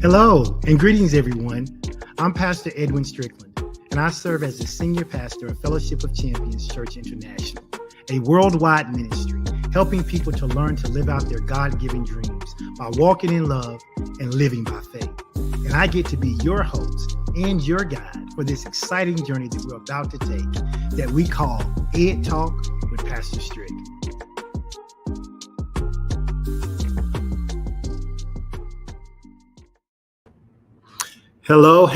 Hello and greetings, everyone. I'm Pastor Edwin Strickland, and I serve as the Senior Pastor of Fellowship of Champions Church International, a worldwide ministry helping people to learn to live out their God-given dreams by walking in love and living by faith. And I get to be your host and your guide for this exciting journey that we're about to take that we call Ed Talk with Pastor Strick. Hello,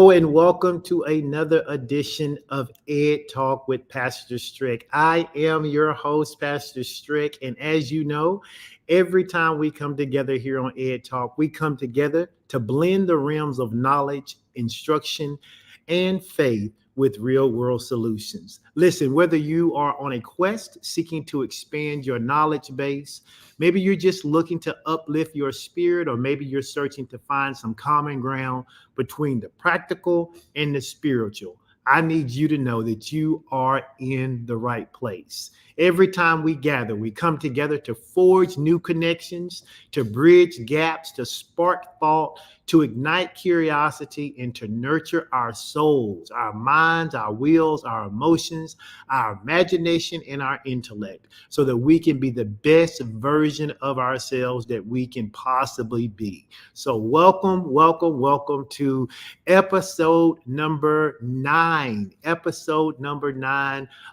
and welcome to another edition of Ed Talk with Pastor Strick. I am your host, Pastor Strick, and as you know, every time we come together here on Ed Talk, we come together to blend the realms of knowledge, instruction, and faith with real-world solutions. Listen, whether you are on a quest seeking to expand your knowledge base, maybe you're just looking to uplift your spirit, or maybe you're searching to find some common ground between the practical and the spiritual, I need you to know that you are in the right place. Every time we gather, we come together to forge new connections, to bridge gaps, to spark thought, to ignite curiosity, and to nurture our souls, our minds, our wills, our emotions, our imagination, and our intellect, so that we can be the best version of ourselves that we can possibly be. So welcome to episode number 9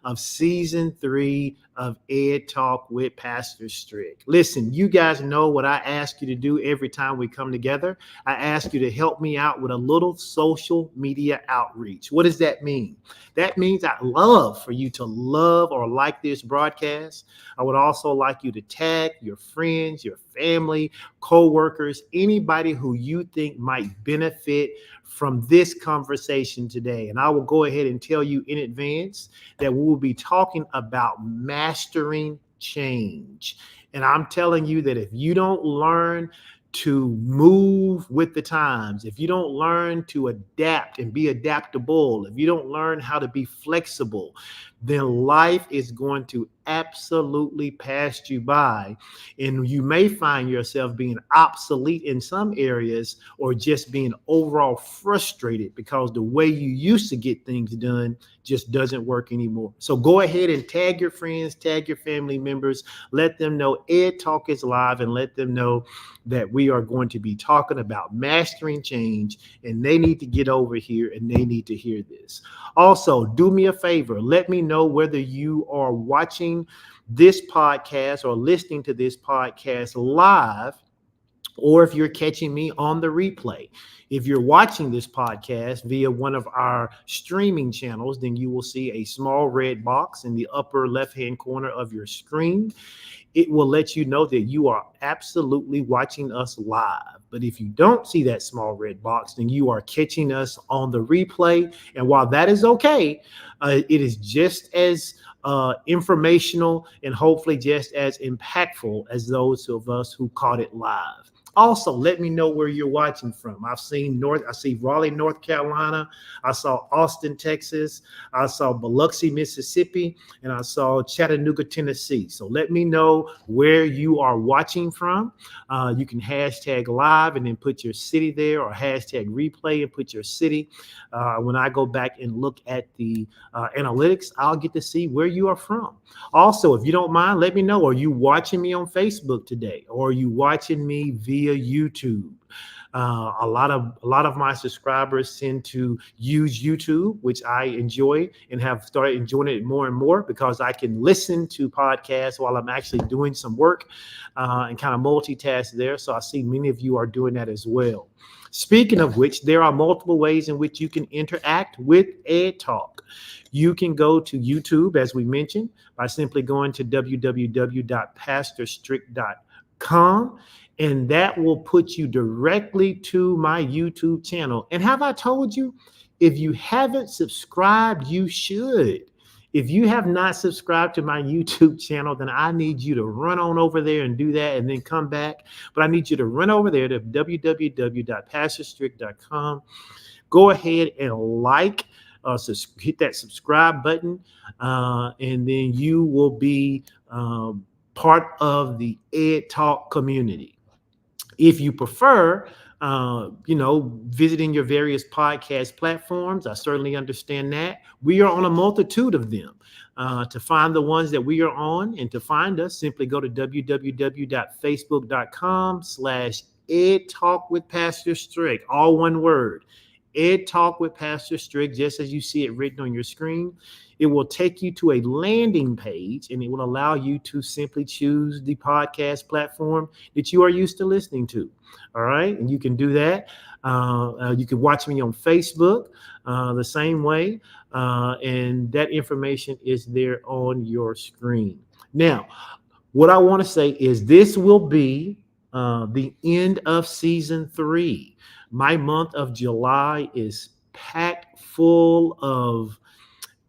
of season 3 of Ed Talk with Pastor Strick. Listen, you guys know what I ask you to do every time we come together. I ask you to help me out with a little social media outreach. What does that mean? That means I'd love for you to love or like this broadcast. I would also like you to tag your friends, your family, co-workers, anybody who you think might benefit from this conversation today. And I will go ahead and tell you in advance that we will be talking about mastering change. And I'm telling you that if you don't learn to move with the times, if you don't learn to adapt and be adaptable, if you don't learn how to be flexible, then life is going to absolutely pass you by. And you may find yourself being obsolete in some areas, or just being overall frustrated because the way you used to get things done just doesn't work anymore. So go ahead and tag your friends, tag your family members, let them know Ed Talk is live, and let them know that we are going to be talking about mastering change, and they need to get over here and they need to hear this. Also, do me a favor, let me know whether you are watching this podcast or listening to this podcast live, or if you're catching me on the replay. If you're watching this podcast via one of our streaming channels, then you will see a small red box in the upper left-hand corner of your screen. It will let you know that you are absolutely watching us live. But if you don't see that small red box, then you are catching us on the replay. And while that is okay, it is just as informational and hopefully just as impactful as those of us who caught it live. Also, let me know where you're watching from. I see Raleigh, North Carolina. I saw Austin, Texas. I saw Biloxi, Mississippi, and I saw Chattanooga, Tennessee. So let me know where you are watching from. You can hashtag live and then put your city there, or hashtag replay and put your city. When I go back and look at the analytics, I'll get to see where you are from. Also, if you don't mind, let me know, are you watching me on Facebook today, or are you watching me via YouTube? A lot of my subscribers tend to use YouTube, which I enjoy and have started enjoying it more and more, because I can listen to podcasts while I'm actually doing some work and kind of multitask there. So I see many of you are doing that as well. Speaking of which, there are multiple ways in which you can interact with Ed Talk. You can go to YouTube, as we mentioned, by simply going to www.pastorstrick.com. And that will put you directly to my YouTube channel. And have I told you, if you haven't subscribed, you should. If you have not subscribed to my YouTube channel, then I need you to run on over there and do that, and then come back. But I need you to run over there to www.pastorstrick.com. Go ahead and hit that subscribe button, and then you will be part of the Ed Talk community. If you prefer, visiting your various podcast platforms. I certainly understand that. We are on a multitude of them. To find the ones that we are on and to find us, simply go to www.facebook.com/Ed Talk with Pastor Strick, all one word. Ed Talk with Pastor Strick, just as you see it written on your screen. It will take you to a landing page and it will allow you to simply choose the podcast platform that you are used to listening to. All right. And you can do that. You can watch me on Facebook the same way. And that information is there on your screen. Now, what I want to say is this will be the end of season 3. My month of July is packed full of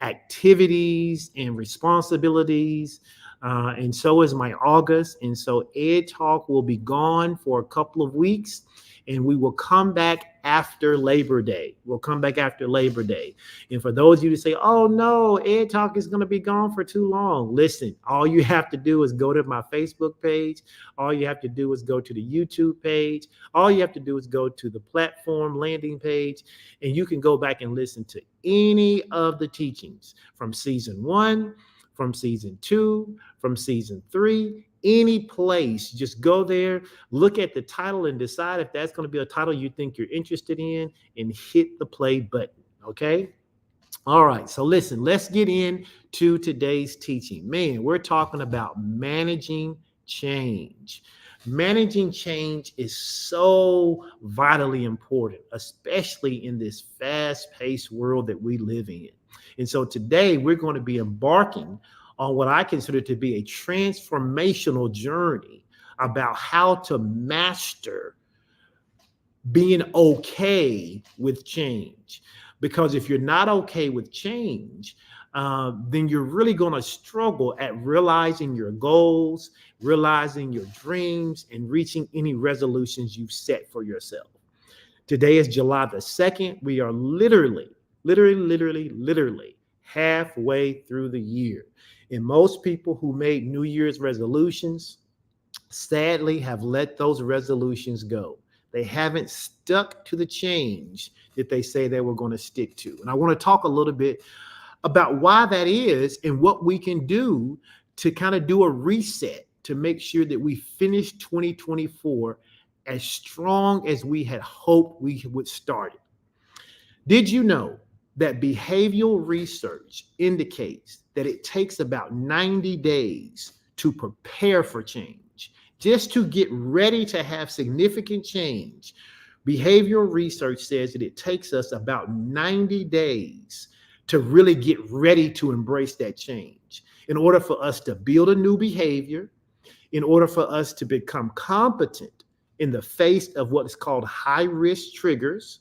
activities and responsibilities. And so is my August. And so Ed Talk will be gone for a couple of weeks and we will come back after Labor Day. We'll come back after Labor Day. And for those of you to say, oh no, Ed Talk is going to be gone for too long. Listen, all you have to do is go to my Facebook page. All you have to do is go to the YouTube page. All you have to do is go to the platform landing page, and you can go back and listen to any of the teachings from season 1, from season 2, from season 3, any place. Just go there, look at the title and decide if that's going to be a title you think you're interested in and hit the play button. Okay. All right. So listen, let's get into today's teaching. Man, we're talking about managing change. Managing change is so vitally important, especially in this fast-paced world that we live in. And so today we're going to be embarking on what I consider to be a transformational journey about how to master being okay with change. Because if you're not okay with change, then you're really going to struggle at realizing your goals, realizing your dreams, and reaching any resolutions you've set for yourself. Today is July the 2nd. We are literally halfway through the year. And most people who made New Year's resolutions, sadly, have let those resolutions go. They haven't stuck to the change that they say they were going to stick to. And I want to talk a little bit about why that is and what we can do to kind of do a reset to make sure that we finish 2024 as strong as we had hoped we would start it. Did you know that behavioral research indicates that it takes about 90 days to prepare for change, just to get ready to have significant change? Behavioral research says that it takes us about 90 days to really get ready to embrace that change. In order for us to build a new behavior, in order for us to become competent in the face of what's called high-risk triggers,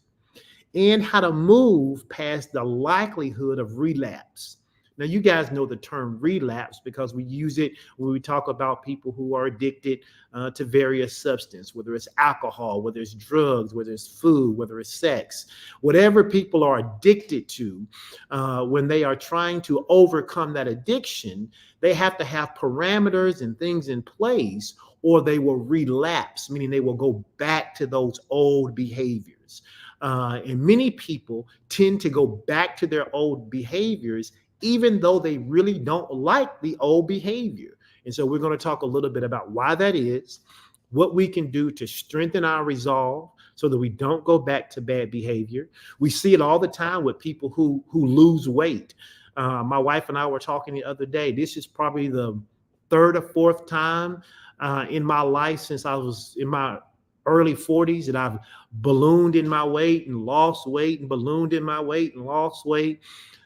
and how to move past the likelihood of relapse. Now, you guys know the term relapse because we use it when we talk about people who are addicted to various substances, whether it's alcohol, whether it's drugs, whether it's food, whether it's sex. Whatever people are addicted to, when they are trying to overcome that addiction, they have to have parameters and things in place, or they will relapse, meaning they will go back to those old behaviors. And many people tend to go back to their old behaviors, even though they really don't like the old behavior. And so we're going to talk a little bit about why that is, what we can do to strengthen our resolve so that we don't go back to bad behavior. We see it all the time with people who lose weight. My wife and I were talking the other day. This is probably the 3rd or 4th time in my life since I was in my early 40s that I've ballooned in my weight and lost weight and ballooned in my weight and lost weight.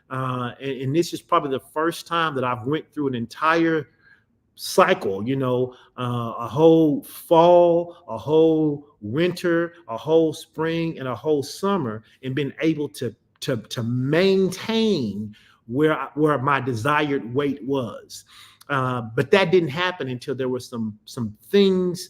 And this is probably the first time that I've went through an entire cycle, a whole fall, a whole winter, a whole spring, and a whole summer, and been able to maintain where my desired weight was. But that didn't happen until there were some things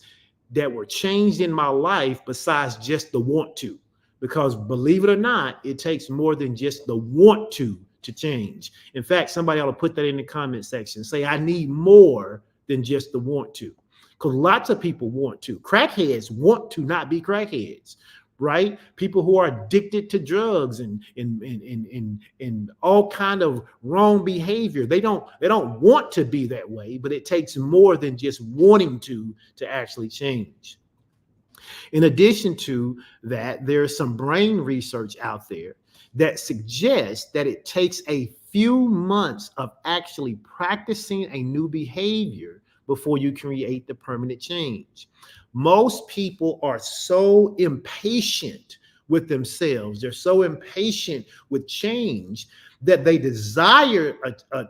that were changed in my life besides just the want to. Because believe it or not, it takes more than just the want to change. In fact, somebody ought to put that in the comment section. Say, I need more than just the want to. because lots of people want to. Crackheads want to not be crackheads, right? People who are addicted to drugs and all kind of wrong behavior. They don't want to be that way, but it takes more than just wanting to actually change. In addition to that, there's some brain research out there that suggests that it takes a few months of actually practicing a new behavior before you create the permanent change. Most people are so impatient with themselves, they're so impatient with change that they desire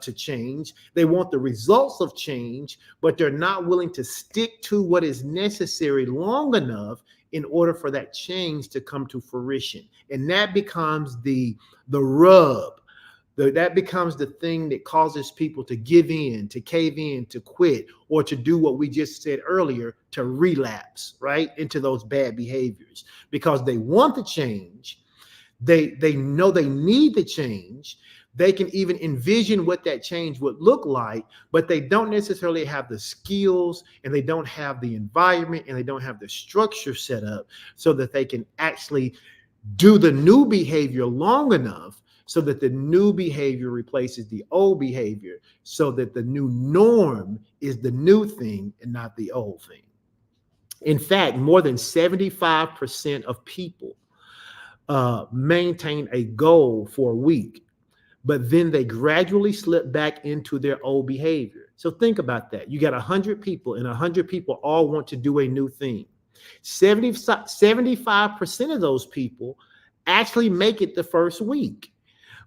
to change. They want the results of change, but they're not willing to stick to what is necessary long enough in order for that change to come to fruition. And that becomes the rub. That becomes the thing that causes people to give in, to cave in, to quit, or to do what we just said earlier, to relapse, right, into those bad behaviors. Because they want the change, they know they need the change. They can even envision what that change would look like, but they don't necessarily have the skills, and they don't have the environment, and they don't have the structure set up so that they can actually do the new behavior long enough so that the new behavior replaces the old behavior, so that the new norm is the new thing and not the old thing. In fact, more than 75% of people maintain a goal for a week, but then they gradually slip back into their old behavior. So think about that. You got 100 people, and 100 people all want to do a new thing. 75% of those people actually make it the first week.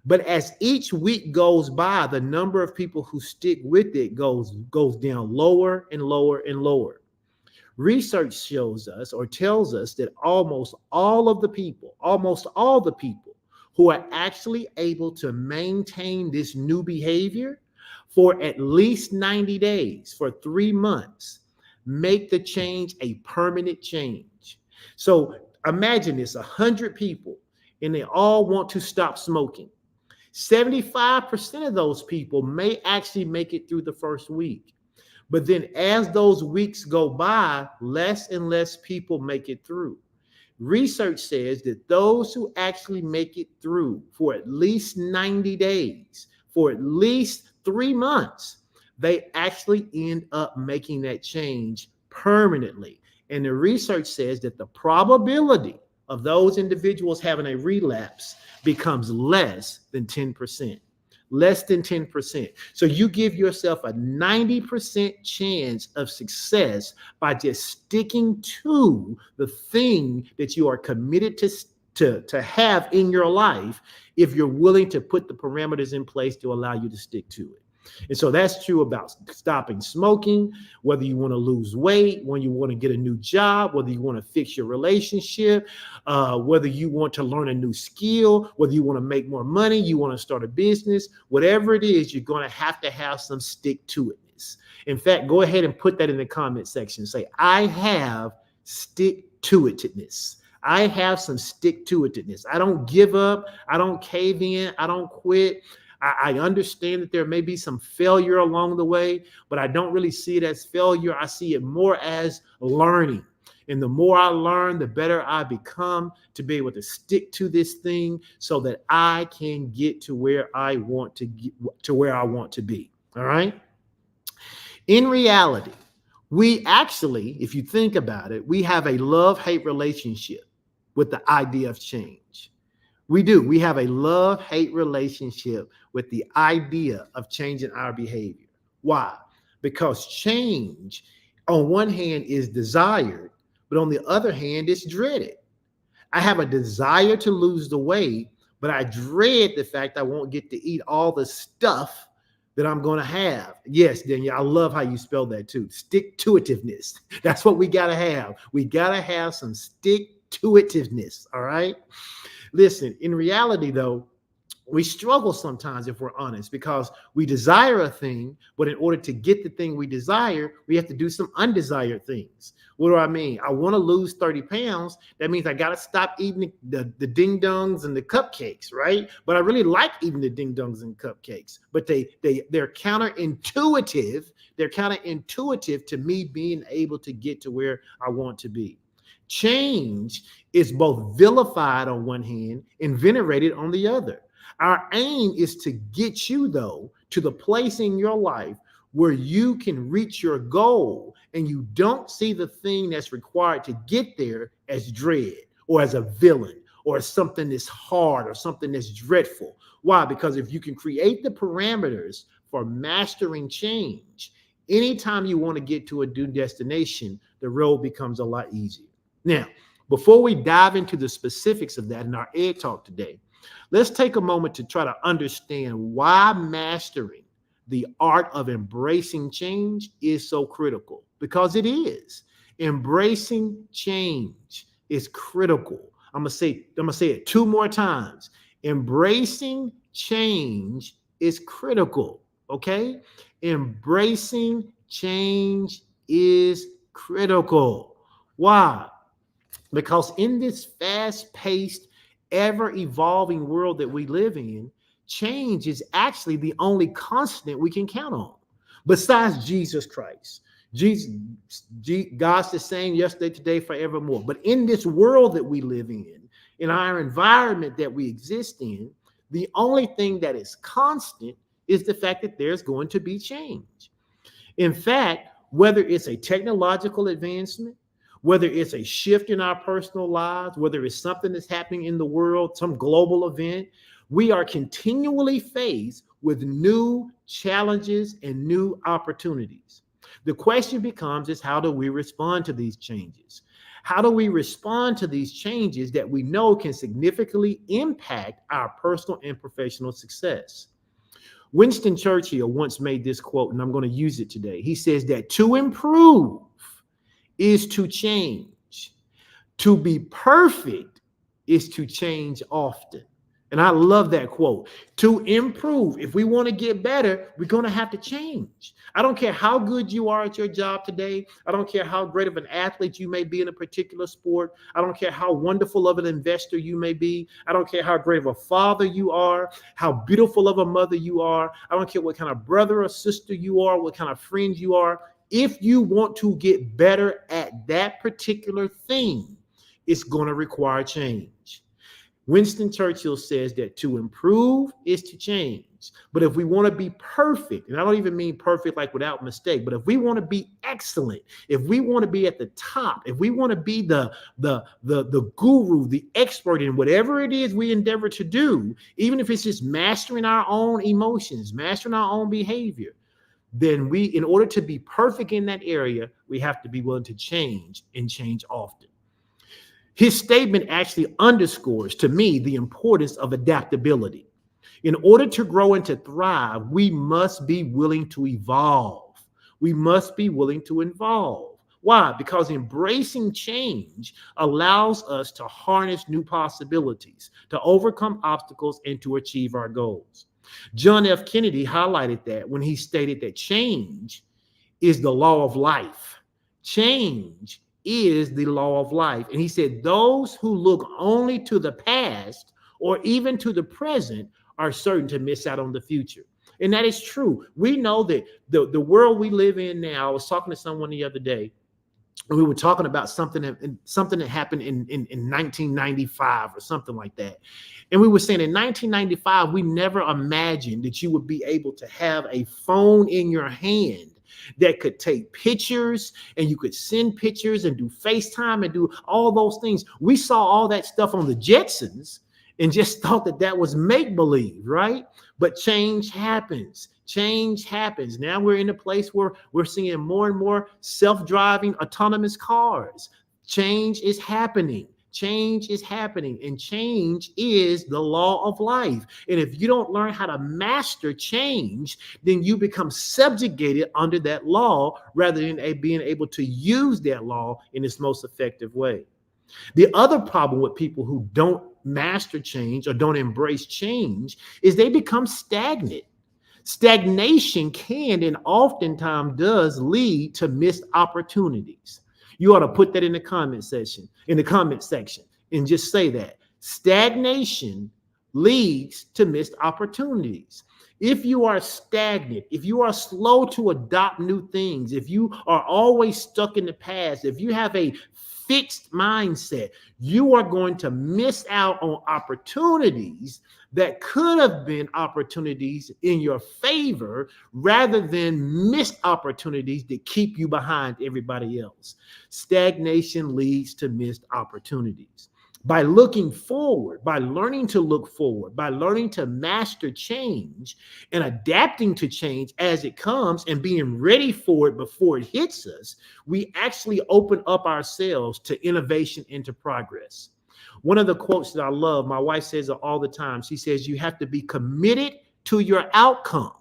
But as each week goes by, the number of people who stick with it goes down lower and lower and lower. Research shows us, or tells us, that almost all the people who are actually able to maintain this new behavior for at least 90 days, for 3 months, make the change a permanent change. So imagine this: 100 people, and they all want to stop smoking. 75% of those people may actually make it through the first week. But then as those weeks go by, less and less people make it through. Research says that those who actually make it through for at least 90 days, for at least 3 months, they actually end up making that change permanently. And the research says that the probability of those individuals having a relapse becomes less than 10%. Less than 10%. So you give yourself a 90% chance of success by just sticking to the thing that you are committed to have in your life, if you're willing to put the parameters in place to allow you to stick to it. And so that's true about stopping smoking, whether you want to lose weight, when you want to get a new job, whether you want to fix your relationship, whether you want to learn a new skill, whether you want to make more money, you want to start a business, whatever it is, you're going to have some stick to itness. In fact, go ahead and put that in the comment section. Say, I have stick to itness. I have some stick to itness. I don't give up. I don't cave in. I don't quit. I understand that there may be some failure along the way, but I don't really see it as failure. I see it more as learning. And the more I learn, the better I become to be able to stick to this thing so that I can get to where I want to get, to where I want to be. All right. In reality, we actually, if you think about it, we have a love-hate relationship with the idea of change. We do. We have a love-hate relationship with the idea of changing our behavior. Why? Because change, on one hand, is desired, but on the other hand, it's dreaded. I have a desire to lose the weight, but I dread the fact I won't get to eat all the stuff that I'm going to have. Yes, Danielle, I love how you spell that too. Stick-to-itiveness. That's what we got to have. We got to have some stick-to-itiveness, all right? Listen, in reality, though, We struggle sometimes, if we're honest, because we desire a thing, but in order to get the thing we desire, we have to do some undesired things. What do I mean? I want to lose 30 pounds. That means I got to stop eating the ding dongs and the cupcakes, right? But I really like eating the ding dongs and cupcakes, but they're counterintuitive. They're counterintuitive to me being able to get to where I want to be. Change is both vilified on one hand and venerated on the other. Our aim is to get you, though, to the place in your life where you can reach your goal and you don't see the thing that's required to get there as dread or as a villain or as something that's hard or something that's dreadful. Why? Because if you can create the parameters for mastering change, anytime you want to get to a new destination, the road becomes a lot easier. Now, before we dive into the specifics of that in our Ed Talk today, let's take a moment to try to understand why mastering the art of embracing change is so critical, because it is. Embracing change is critical. I'm gonna say it 2 more times. Embracing change is critical. Okay? Embracing change is critical. Why? Because in this fast-paced, ever-evolving world that we live in, change is actually the only constant we can count on, besides Jesus Christ. God's the same yesterday, today, forevermore. But in this world that we live in our environment that we exist in, the only thing that is constant is the fact that there's going to be change. In fact, whether it's a technological advancement, whether it's a shift in our personal lives, whether it's something that's happening in the world, some global event, we are continually faced with new challenges and new opportunities. The question becomes is how do we respond to these changes? How do we respond to these changes that we know can significantly impact our personal and professional success? Winston Churchill once made this quote, and I'm going to use it today. He says that to improve is to change. To be perfect is to change often. And I love that quote. To improve, if we want to get better, we're going to have to change. I don't care how good you are at your job today. I don't care how great of an athlete you may be in a particular sport. I don't care how wonderful of an investor you may be. I don't care how great of a father you are, how beautiful of a mother you are. I don't care what kind of brother or sister you are, what kind of friends you are. If you want to get better at that particular thing, it's going to require change. Winston Churchill says that to improve is to change. But if we want to be perfect, and I don't even mean perfect like without mistake, but if we want to be excellent, if we want to be at the top, if we want to be the guru, the expert in whatever it is we endeavor to do, even if it's just mastering our own emotions, mastering our own behavior, then in order to be perfect in that area, we have to be willing to change and change often. His statement actually underscores to me the importance of adaptability. In order to grow and to thrive, we must be willing to evolve. We must be willing to evolve. Why? Because embracing change allows us to harness new possibilities, to overcome obstacles, and to achieve our goals. John F. Kennedy highlighted that when he stated that change is the law of life. Change is the law of life. And he said, those who look only to the past or even to the present are certain to miss out on the future. And that is true. We know that the world we live in now, I was talking to someone the other day, and we were talking about something that happened in 1995 or something like that. And we were saying in 1995, we never imagined that you would be able to have a phone in your hand that could take pictures and you could send pictures and do FaceTime and do all those things. We saw all that stuff on the Jetsons and just thought that that was make-believe, right? But change happens. Change happens. Now we're in a place where we're seeing more and more self-driving autonomous cars. Change is happening. Change is happening, and change is the law of life. And if you don't learn how to master change, then you become subjugated under that law rather than being able to use that law in its most effective way. The other problem with people who don't master change or don't embrace change is they become stagnant. Stagnation can and oftentimes does lead to missed opportunities. You ought to put that in the comment section, and just say that. Stagnation leads to missed opportunities. If you are stagnant, if you are slow to adopt new things, if you are always stuck in the past, if you have a fixed mindset, you are going to miss out on opportunities that could have been opportunities in your favor rather than missed opportunities that keep you behind everybody else. Stagnation leads to missed opportunities. By looking forward, by learning to look forward, by learning to master change and adapting to change as it comes and being ready for it before it hits us, we actually open up ourselves to innovation and to progress. One of the quotes that I love, my wife says it all the time. She says, you have to be committed to your outcome,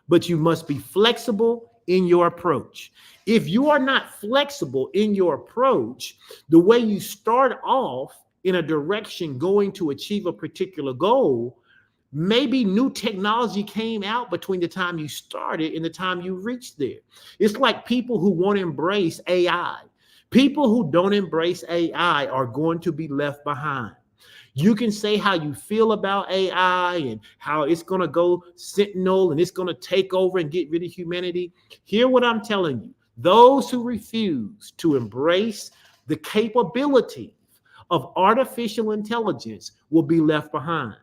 but you must be flexible in your approach. If you are not flexible in your approach, the way you start off in a direction going to achieve a particular goal, maybe new technology came out between the time you started and the time you reached there. It's like people who won't embrace AI. People who don't embrace AI are going to be left behind. You can say how you feel about AI and how it's going to go sentinel and it's going to take over and get rid of humanity. Hear what I'm telling you. Those who refuse to embrace the capability of artificial intelligence will be left behind.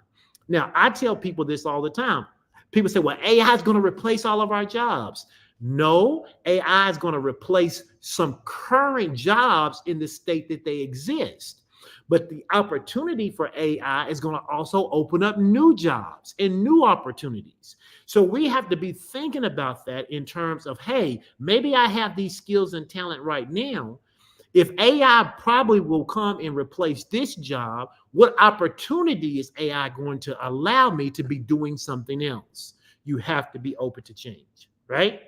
Now, I tell people this all the time. People say, well, AI is going to replace all of our jobs. No, AI is going to replace some current jobs in the state that they exist. But the opportunity for AI is going to also open up new jobs and new opportunities. So we have to be thinking about that in terms of, hey, maybe I have these skills and talent right now. If AI probably will come and replace this job, what opportunity is AI going to allow me to be doing something else? You have to be open to change, right?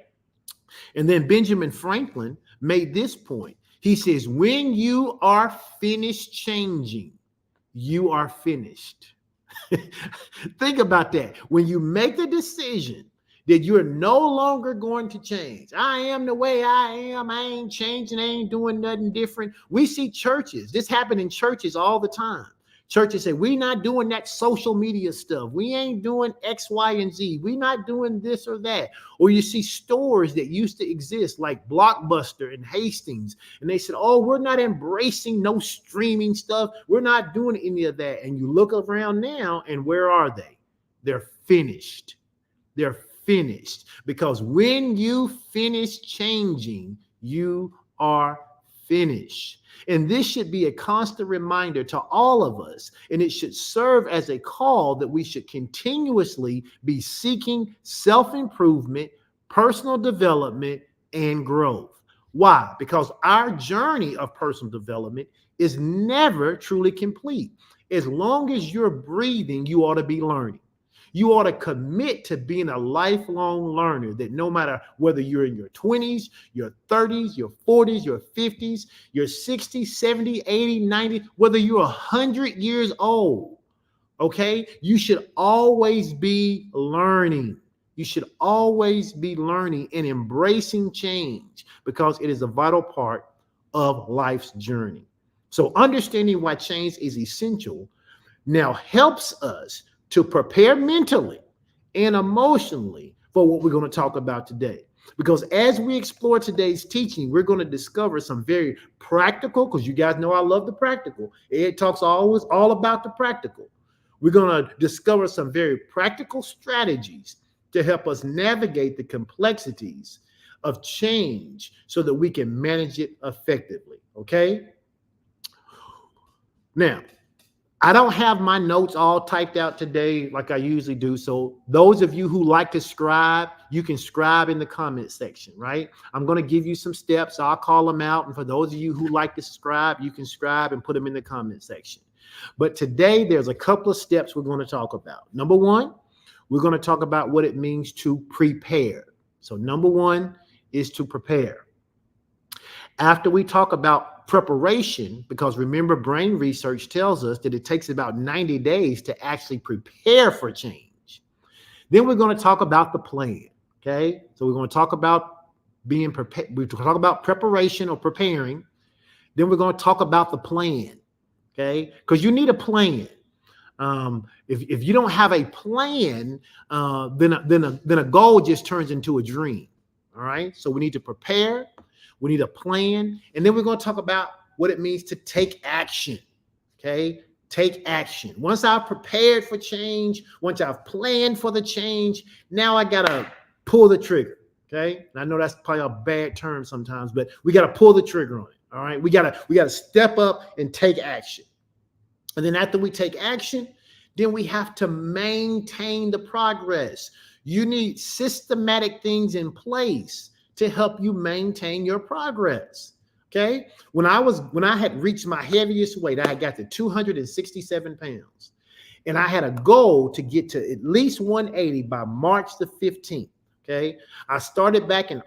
And then Benjamin Franklin made this point. He says, when you are finished changing, you are finished. Think about that. When you make the decision that you're no longer going to change. I am the way I am. I ain't changing. I ain't doing nothing different. We see churches. This happen in churches all the time. Churches say, we not doing that social media stuff. We ain't doing X, Y, and Z. We not doing this or that. Or you see stores that used to exist like Blockbuster and Hastings. And they said, oh, we're not embracing no streaming stuff. We're not doing any of that. And you look around now and where are they? They're finished. They're finished, because when you finish changing, you are finished. And this should be a constant reminder to all of us, and it should serve as a call that we should continuously be seeking self-improvement, personal development, and growth. Why? Because our journey of personal development is never truly complete. As long as you're breathing, you ought to be learning. You ought to commit to being a lifelong learner, that no matter whether you're in your 20s, your 30s, your 40s, your 50s, your 60s, 70, 80, 90, whether you're 100 years old, okay, you should always be learning. You should always be learning and embracing change, because it is a vital part of life's journey. So understanding why change is essential now helps us to prepare mentally and emotionally for what we're going to talk about today. Because as we explore today's teaching, we're going to discover some very practical, because you guys know I love the practical. Ed talks always all about the practical. We're going to discover some very practical strategies to help us navigate the complexities of change so that we can manage it effectively. Okay? Now, I don't have my notes all typed out today like I usually do. So those of you who like to scribe, you can scribe in the comment section, right? I'm going to give you some steps. I'll call them out. And for those of you who like to scribe, you can scribe and put them in the comment section. But today there's a couple of steps we're going to talk about. Number one, we're going to talk about what it means to prepare. So number one is to prepare. After we talk about preparation, because remember, brain research tells us that it takes about 90 days to actually prepare for change. Then we're going to talk about the plan. Okay. So we're going to talk about being prepared. We talk about preparation or preparing. Then we're going to talk about the plan. Okay. Because you need a plan. If you don't have a plan, then a goal just turns into a dream. All right. So we need to prepare. We need a plan. And then we're going to talk about what it means to take action. Okay. Take action. Once I've prepared for change, once I've planned for the change, now I got to pull the trigger. Okay. And I know that's probably a bad term sometimes, but we got to pull the trigger on it. All right. We got to step up and take action. And then after we take action, then we have to maintain the progress. You need systematic things in place to help you maintain your progress. Okay. When I had reached my heaviest weight, I had got to 267 pounds. And I had a goal to get to at least 180 by March the 15th. Okay. I started back in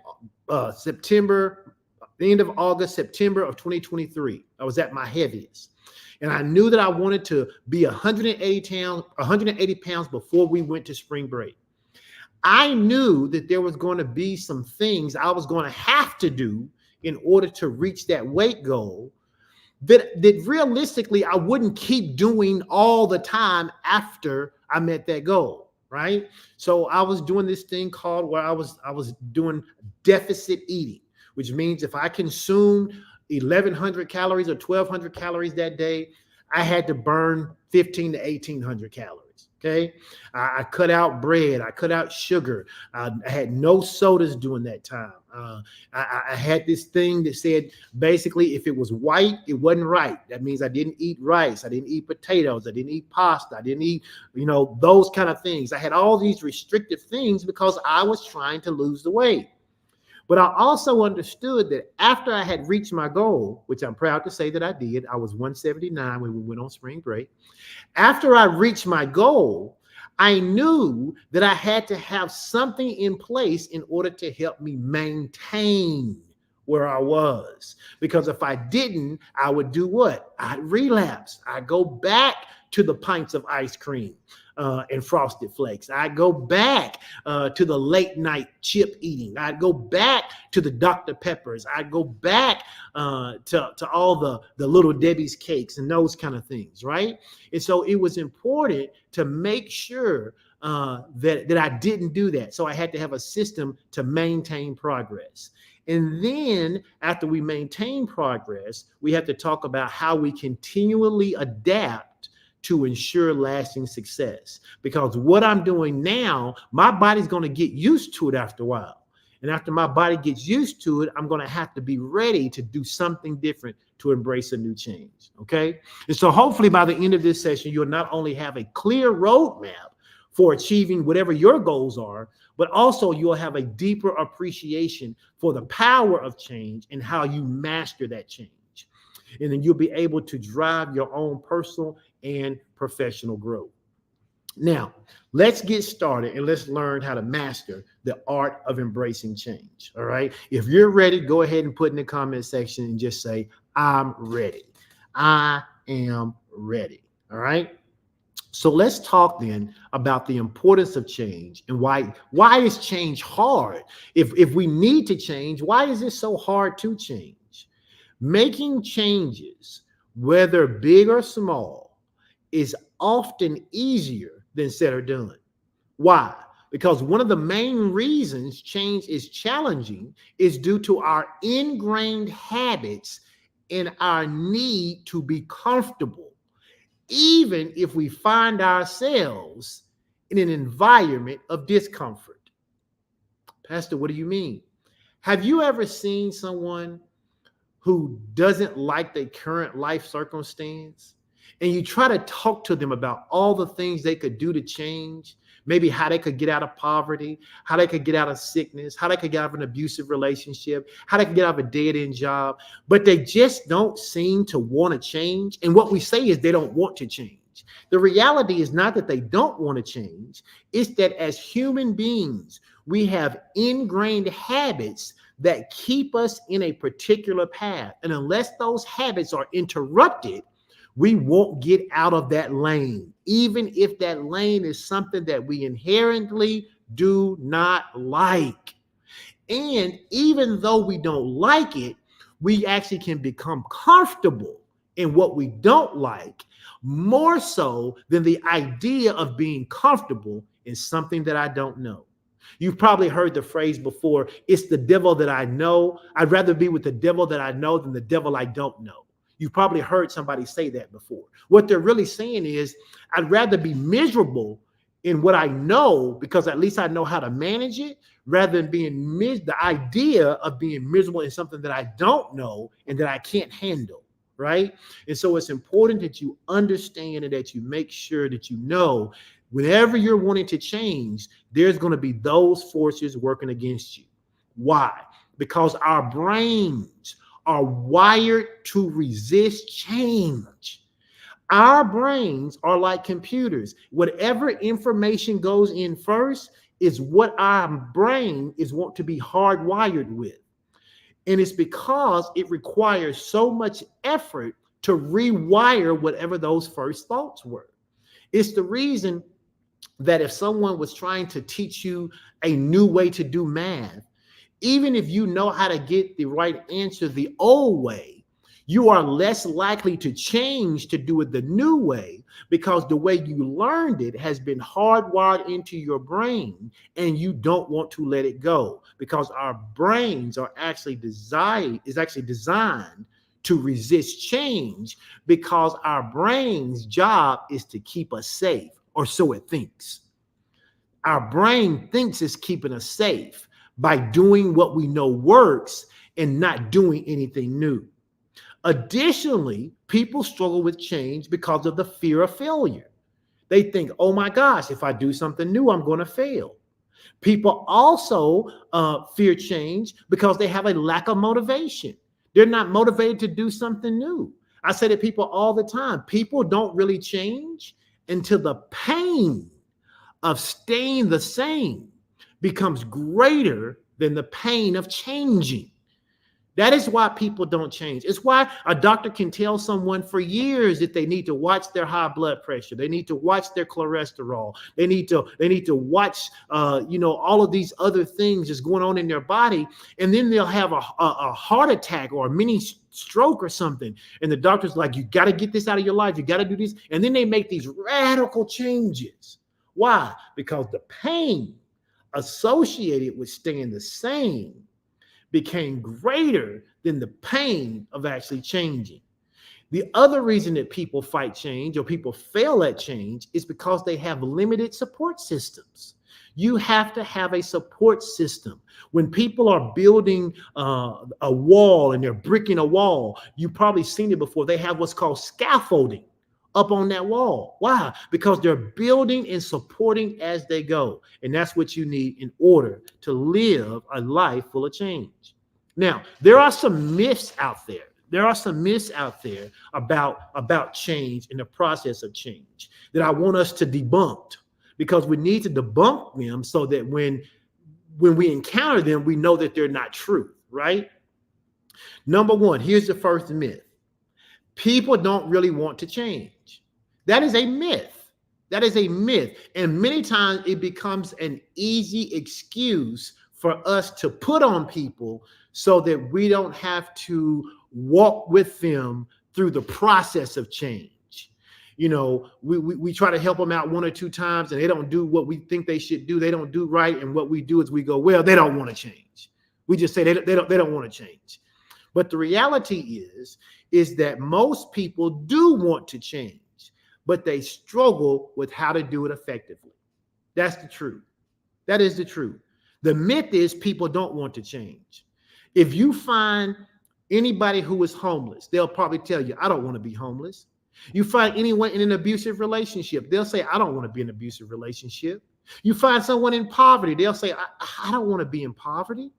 September, the end of August, September of 2023. I was at my heaviest. And I knew that I wanted to be 180 pounds before we went to spring break. I knew that there was going to be some things I was going to have to do in order to reach that weight goal that realistically I wouldn't keep doing all the time after I met that goal, right? So I was doing this thing called where I was doing deficit eating, which means if I consumed 1,100 calories or 1,200 calories that day, I had to burn 1,500 to 1,800 calories. Okay. I cut out bread. I cut out sugar. I had no sodas during that time. I had this thing that said, basically, if it was white, it wasn't right. That means I didn't eat rice. I didn't eat potatoes. I didn't eat pasta. I didn't eat, those kind of things. I had all these restrictive things because I was trying to lose the weight. But I also understood that after I had reached my goal, which I'm proud to say that I did, I was 179 when we went on spring break. After I reached my goal, I knew that I had to have something in place in order to help me maintain where I was. Because if I didn't, I would do what? I'd relapse. I'd go back to the pints of ice cream and Frosted Flakes. I'd go back to the late night chip eating. I'd go back to the Dr. Peppers. I'd go back to all the Little Debbie's cakes and those kind of things, right? And so it was important to make sure that I didn't do that. So I had to have a system to maintain progress. And then after we maintain progress, we have to talk about how we continually adapt to ensure lasting success. Because what I'm doing now, my body's going to get used to it after a while. And after my body gets used to it, I'm going to have to be ready to do something different to embrace a new change. Okay. And so hopefully by the end of this session, you'll not only have a clear roadmap for achieving whatever your goals are, but also you'll have a deeper appreciation for the power of change and how you master that change. And then you'll be able to drive your own personal and professional growth. Now, let's get started and let's learn how to master the art of embracing change. All right. If you're ready, go ahead and put in the comment section and just say, I'm ready. I am ready. All right. So let's talk then about the importance of change and why is change hard? If we need to change, why is it so hard to change? Making changes, whether big or small, is often easier than said or done. Why? Because one of the main reasons change is challenging is due to our ingrained habits and our need to be comfortable, even if we find ourselves in an environment of discomfort. Pastor, what do you mean? Have you ever seen someone who doesn't like their current life circumstance, and you try to talk to them about all the things they could do to change, maybe how they could get out of poverty, how they could get out of sickness, how they could get out of an abusive relationship, how they could get out of a dead-end job, but they just don't seem to want to change. And what we say is they don't want to change. The reality is not that they don't want to change. It's that as human beings, we have ingrained habits that keep us in a particular path. And unless those habits are interrupted, we won't get out of that lane, even if that lane is something that we inherently do not like. And even though we don't like it, we actually can become comfortable in what we don't like, more so than the idea of being comfortable in something that I don't know. You've probably heard the phrase before, it's the devil that I know. I'd rather be with the devil that I know than the devil I don't know. You've probably heard somebody say that before. What they're really saying is, I'd rather be miserable in what I know because at least I know how to manage it, rather than being the idea of being miserable in something that I don't know and that I can't handle, right? And so it's important that you understand and that you make sure that you know whenever you're wanting to change, there's going to be those forces working against you. Why? Because our brains are wired to resist change. Our brains are like computers. Whatever information goes in first is what our brain is want to be hardwired with. And it's because it requires so much effort to rewire whatever those first thoughts were. It's the reason that if someone was trying to teach you a new way to do math, even if you know how to get the right answer the old way, you are less likely to change to do it the new way because the way you learned it has been hardwired into your brain and you don't want to let it go because our brains are actually designed to resist change because our brain's job is to keep us safe, or so it thinks. Our brain thinks it's keeping us safe by doing what we know works and not doing anything new. Additionally, people struggle with change because of the fear of failure. They think, oh my gosh, if I do something new, I'm going to fail. People also fear change because they have a lack of motivation. They're not motivated to do something new. I say to people all the time, people don't really change until the pain of staying the same becomes greater than the pain of changing. That is why people don't change. It's why a doctor can tell someone for years that they need to watch their high blood pressure. They need to watch their cholesterol. They need to watch, all of these other things that's going on in their body. And then they'll have a heart attack or a mini stroke or something. And the doctor's like, you got to get this out of your life. You got to do this. And then they make these radical changes. Why? Because the pain associated with staying the same became greater than the pain of actually changing. The other reason that people fight change or people fail at change is because they have limited support systems. You have to have a support system. When people are building a wall and they're bricking a wall, you've probably seen it before. They have what's called scaffolding up on that wall. Why? Because they're building and supporting as they go. And that's what you need in order to live a life full of change. Now, there are some myths out there. There are some myths out there about change and the process of change that I want us to debunk, because we need to debunk them so that when we encounter them, we know that they're not true, right? Number one, here's the first myth. People don't really want to change. That is a myth. That is a myth. And many times it becomes an easy excuse for us to put on people so that we don't have to walk with them through the process of change. You know, we try to help them out one or two times and they don't do what we think they should do. They don't do right. And what we do is we go, well, they don't want to change. We just say they don't want to change. But the reality is that most people do want to change, but they struggle with how to do it effectively. That's the truth. That is the truth. The myth is people don't want to change. If you find anybody who is homeless, they'll probably tell you, I don't want to be homeless. You find anyone in an abusive relationship, they'll say, I don't want to be in an abusive relationship. You find someone in poverty, they'll say, I don't want to be in poverty.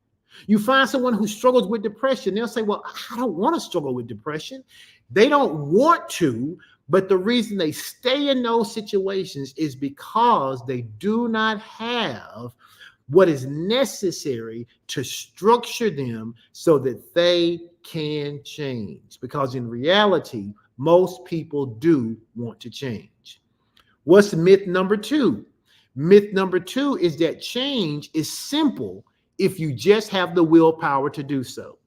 You find someone who struggles with depression, they'll say, well, I don't want to struggle with depression. They don't want to, but the reason they stay in those situations is because they do not have what is necessary to structure them so that they can change. Because in reality, most people do want to change. What's myth number two? Myth number two is that change is simple if you just have the willpower to do so.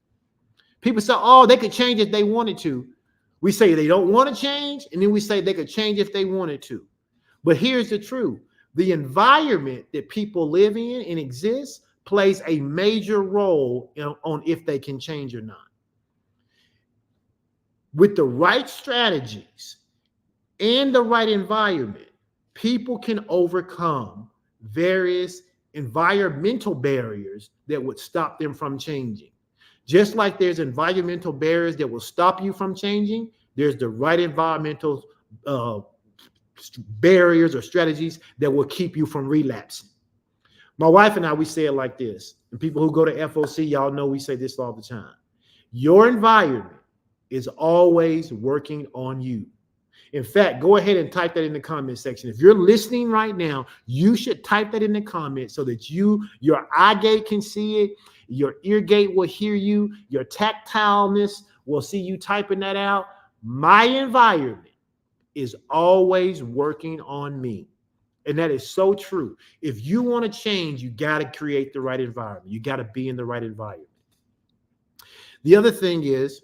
People say, oh, they could change if they wanted to. We say they don't want to change, and then we say they could change if they wanted to. But here's the truth. The environment that people live in and exist plays a major role on if they can change or not. With the right strategies and the right environment, people can overcome various environmental barriers that would stop them from changing. Just like there's environmental barriers that will stop you from changing, there's the right environmental barriers or strategies that will keep you from relapsing. My wife and I, we say it like this. And people who go to FOC, y'all know we say this all the time. Your environment is always working on you. In fact, go ahead and type that in the comment section. If you're listening right now, you should type that in the comments so that your eye gate can see it, your ear gate will hear you, your tactileness will see you typing that out. My environment is always working on me. And that is so true. If you want to change, you got to create the right environment. You got to be in the right environment. The other thing is,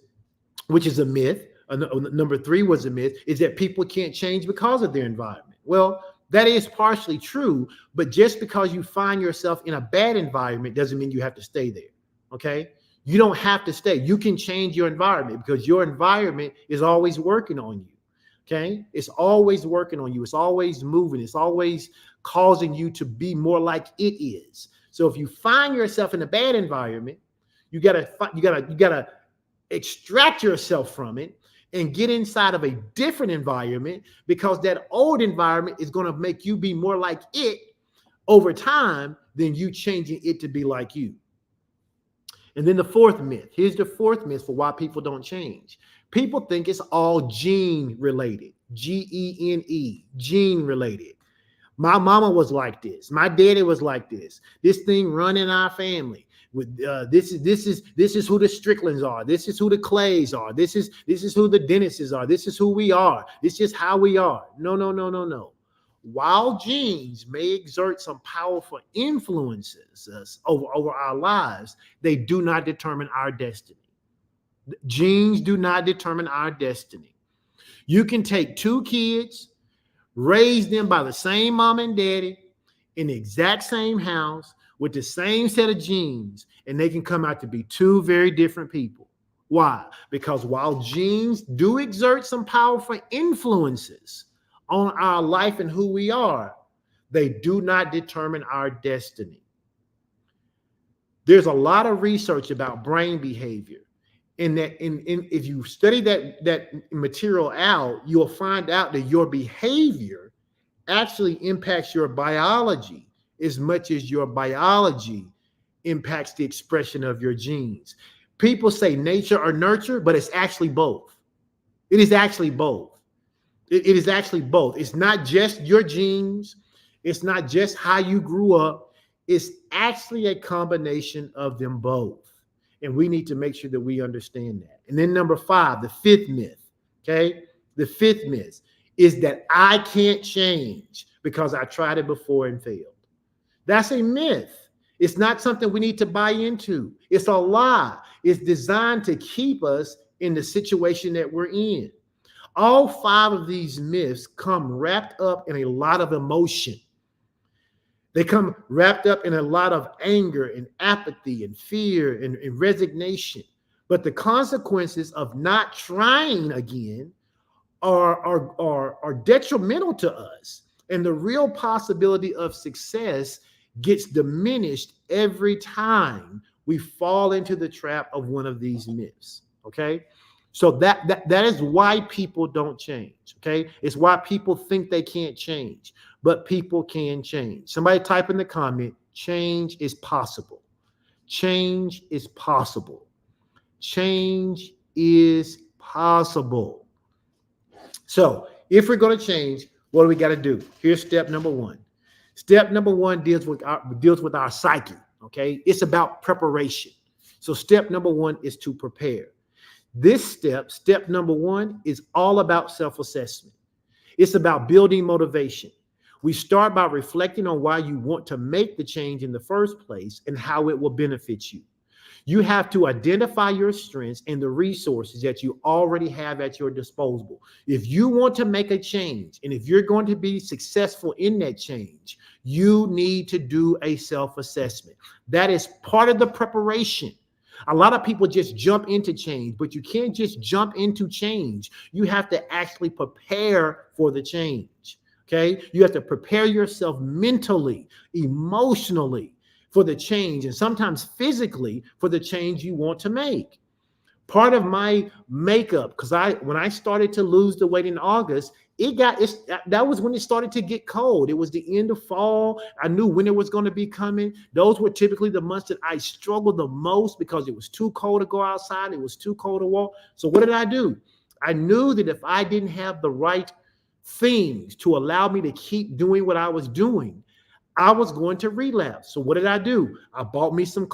which is a myth, number three was a myth, is that people can't change because of their environment. Well, that is partially true, but just because you find yourself in a bad environment doesn't mean you have to stay there, okay? You don't have to stay. You can change your environment because your environment is always working on you, okay? It's always working on you. It's always moving. It's always causing you to be more like it is. So if you find yourself in a bad environment, you gotta extract yourself from it and get inside of a different environment, because that old environment is going to make you be more like it over time than you changing it to be like you. And then the fourth myth. Here's the fourth myth for why people don't change. People think it's all gene related. Gene, gene related. My mama was like this. My daddy was like this. This thing run in our family. With this is who the Stricklands are. This is who the Clays are. This is who the Dennises are. This is who we are. This is how we are. No. While genes may exert some powerful influences over our lives, they do not determine our destiny. Genes do not determine our destiny. You can take two kids, raise them by the same mom and daddy in the exact same house with the same set of genes, and they can come out to be two very different people. Why? Because while genes do exert some powerful influences on our life and who we are, they do not determine our destiny. There's a lot of research about brain behavior. And that if you study that material out, you'll find out that your behavior actually impacts your biology as much as your biology impacts the expression of your genes. People say nature or nurture, but it's actually both. It is actually both. It is actually both. It's not just your genes. It's not just how you grew up. It's actually a combination of them both. And we need to make sure that we understand that. And then number five, the fifth myth, okay? The fifth myth is that I can't change because I tried it before and failed. That's a myth. It's not something we need to buy into. It's a lie. It's designed to keep us in the situation that we're in. All five of these myths come wrapped up in a lot of emotion. They come wrapped up in a lot of anger and apathy and fear and resignation. But the consequences of not trying again are detrimental to us. And the real possibility of success gets diminished every time we fall into the trap of one of these myths. Okay. So that is why people don't change. Okay. It's why people think they can't change, but people can change. Somebody type in the comment, change is possible. Change is possible. Change is possible. So if we're going to change, what do we got to do? Here's step number one. Step number one deals with our psyche. Okay, it's about preparation. So step number one is to prepare. This step number one, is all about self-assessment. It's about building motivation. We start by reflecting on why you want to make the change in the first place and how it will benefit you. You have to identify your strengths and the resources that you already have at your disposal. If you want to make a change, and if you're going to be successful in that change, you need to do a self-assessment. That is part of the preparation. A lot of people just jump into change, but you can't just jump into change. You have to actually prepare for the change. Okay? You have to prepare yourself mentally, emotionally for the change, and sometimes physically for the change you want to make. Part of my makeup, because when I started to lose the weight in August, that was when it started to get cold. It was the end of fall. I knew winter was going to be coming. Those were typically the months that I struggled the most because it was too cold to go outside. It was too cold to walk. So what did I do? I knew that if I didn't have the right things to allow me to keep doing what I was doing, I was going to relapse. So what did I do? I bought me some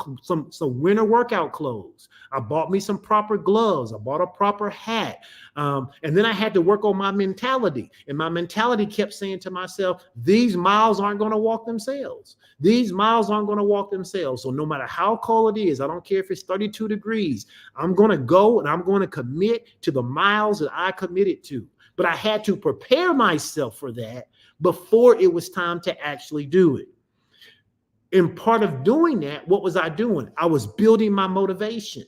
winter workout clothes. I bought me some proper gloves. I bought a proper hat. And then I had to work on my mentality. And my mentality kept saying to myself, these miles aren't going to walk themselves. These miles aren't going to walk themselves. So no matter how cold it is, I don't care if it's 32 degrees, I'm going to go and I'm going to commit to the miles that I committed to. But I had to prepare myself for that before it was time to actually do it. In part of doing that, what was I doing? I was building my motivation.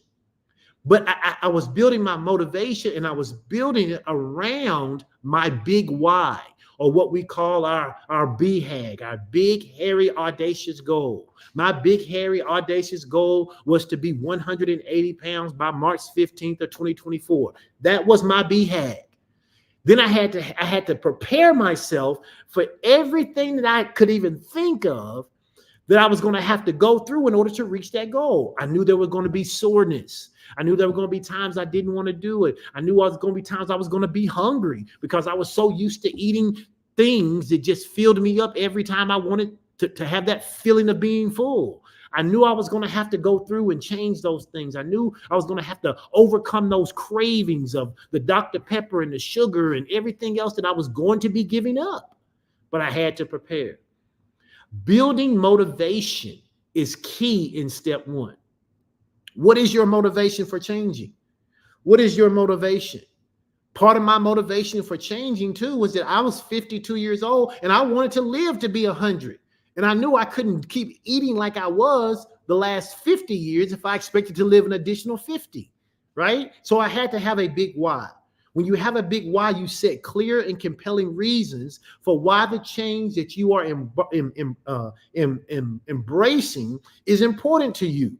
But I was building my motivation, and I was building it around my big why, or what we call our BHAG, our big, hairy, audacious goal. My big, hairy, audacious goal was to be 180 pounds by March 15th of 2024. That was my BHAG. Then I had to prepare myself for everything that I could even think of that I was going to have to go through in order to reach that goal. I knew there was going to be soreness. I knew there were going to be times I didn't want to do it. I knew there was going to be times I was going to be hungry because I was so used to eating things that just filled me up every time I wanted to have that feeling of being full. I knew I was going to have to go through and change those things. I knew I was going to have to overcome those cravings of the Dr. Pepper and the sugar and everything else that I was going to be giving up. But I had to prepare. Building motivation is key in step one. What is your motivation for changing? What is your motivation? Part of my motivation for changing too was that I was 52 years old and I wanted to live to be 100. And I knew I couldn't keep eating like I was the last 50 years if I expected to live an additional 50, right? So I had to have a big why. When you have a big why, you set clear and compelling reasons for why the change that you are embracing is important to you.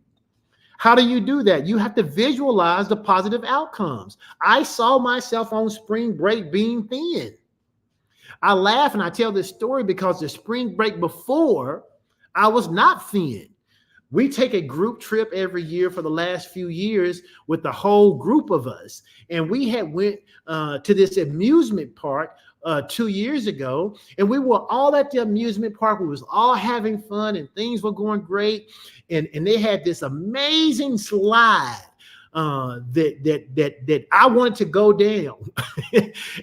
How do you do that? You have to visualize the positive outcomes. I saw myself on spring break being thin. I laugh and I tell this story because the spring break before, I was not thin. We take a group trip every year for the last few years with the whole group of us. And we had went to this amusement park 2 years ago, and we were all at the amusement park. We was all having fun and things were going great. And they had this amazing slide that I wanted to go down.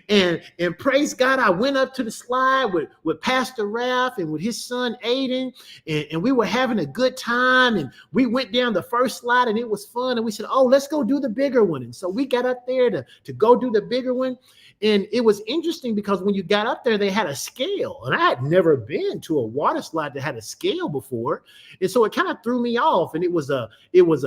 and praise God, I went up to the slide with Pastor Ralph and with his son Aiden, and we were having a good time, and we went down the first slide and it was fun, and we said, oh, let's go do the bigger one. And so we got up there to go do the bigger one. And it was interesting because when you got up there, they had a scale, and I had never been to a water slide that had a scale before. And so it kind of threw me off. And it was a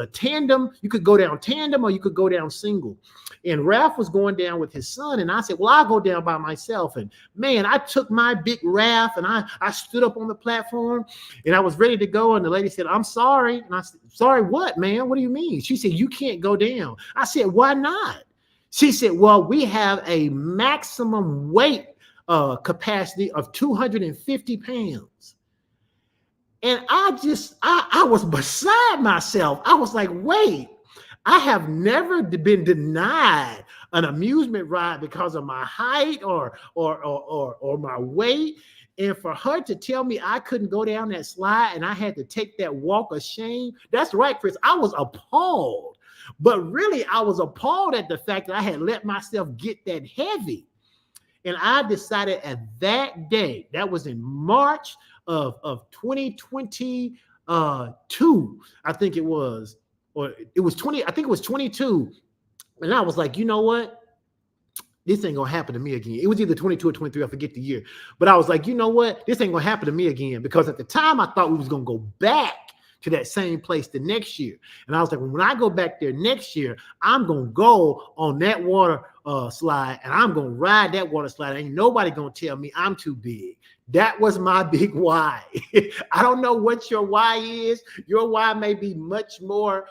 tandem. You could go down tandem or you could go down single. And Ralph was going down with his son. And I said, well, I'll go down by myself. And man, I took my big Ralph and I stood up on the platform and I was ready to go. And the lady said, I'm sorry. And I said, sorry, what, man? What do you mean? She said, you can't go down. I said, why not? She said, well, we have a maximum weight capacity of 250 pounds. And I was beside myself. I was like, wait, I have never been denied an amusement ride because of my height or my weight. And for her to tell me I couldn't go down that slide and I had to take that walk of shame, that's right, Chris. I was appalled. But really, I was appalled at the fact that I had let myself get that heavy. And I decided at that day, that was in March of 2022, I think it was, or it was 20, I think it was 22. And I was like, you know what? This ain't gonna happen to me again. It was either 22 or 23, I forget the year. But I was like, you know what? This ain't gonna happen to me again. Because at the time I thought we was gonna go back to that same place the next year. And I was like, when I go back there next year, I'm gonna go on that water slide and I'm gonna ride that water slide. Ain't nobody gonna tell me I'm too big. That was my big why. I don't know what your why is. Your why may be much more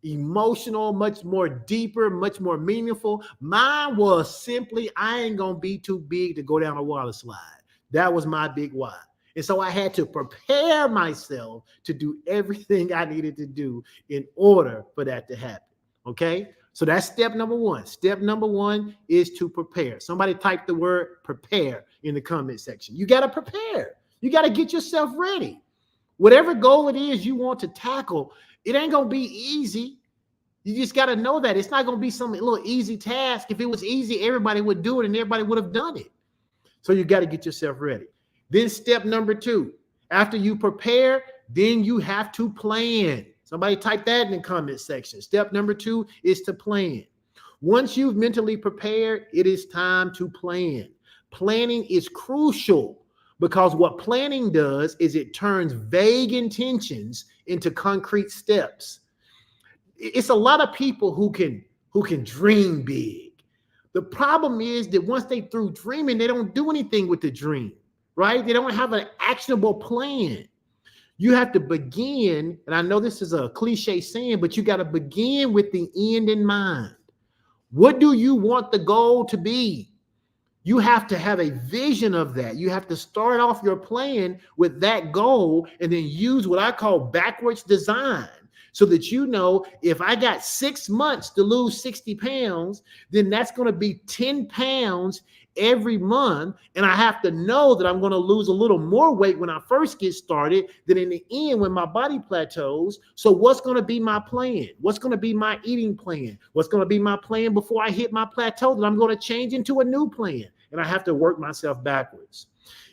emotional, much more deeper, much more meaningful. Mine was simply, I ain't gonna be too big to go down a water slide. That was my big why. And so I had to prepare myself to do everything I needed to do in order for that to happen. Okay. So that's step number one. Step number one is to prepare. Somebody type the word prepare in the comment section. You got to prepare. You got to get yourself ready. Whatever goal it is you want to tackle, it ain't going to be easy. You just got to know that it's not going to be some little easy task. If it was easy, everybody would do it and everybody would have done it. So you got to get yourself ready. Then step number two, after you prepare, then you have to plan. Somebody type that in the comment section. Step number two is to plan. Once you've mentally prepared, it is time to plan. Planning is crucial because what planning does is it turns vague intentions into concrete steps. It's a lot of people who can dream big. The problem is that once they through dreaming, they don't do anything with the dream, right? They don't have an actionable plan. You have to begin, and I know this is a cliche saying, but you got to begin with the end in mind. What do you want the goal to be? You have to have a vision of that. You have to start off your plan with that goal and then use what I call backwards design so that you know if I got 6 months to lose 60 pounds, then that's going to be 10 pounds every month. And I have to know that I'm going to lose a little more weight when I first get started than in the end when my body plateaus. So what's going to be my plan? What's going to be my eating plan? What's going to be my plan before I hit my plateau that I'm going to change into a new plan? And I have to work myself backwards.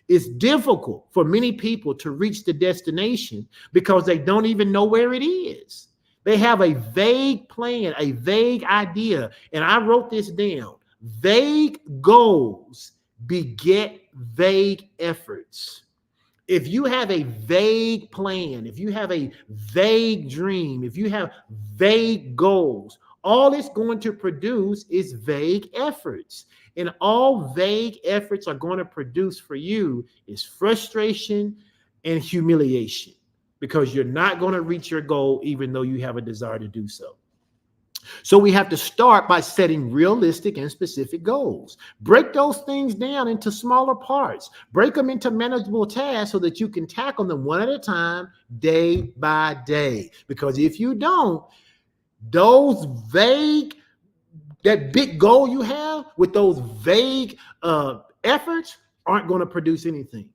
It's difficult for many people to reach the destination because they don't even know where it is. They have a vague plan, a vague idea. And I wrote this down. Vague goals beget vague efforts. If you have a vague plan, if you have a vague dream, if you have vague goals, all it's going to produce is vague efforts. And all vague efforts are going to produce for you is frustration and humiliation because you're not going to reach your goal even though you have a desire to do so. So we have to start by setting realistic and specific goals. Break those things down into smaller parts. Break them into manageable tasks so that you can tackle them one at a time, day by day. Because if you don't, those vague, that big goal you have with those vague efforts aren't going to produce anything.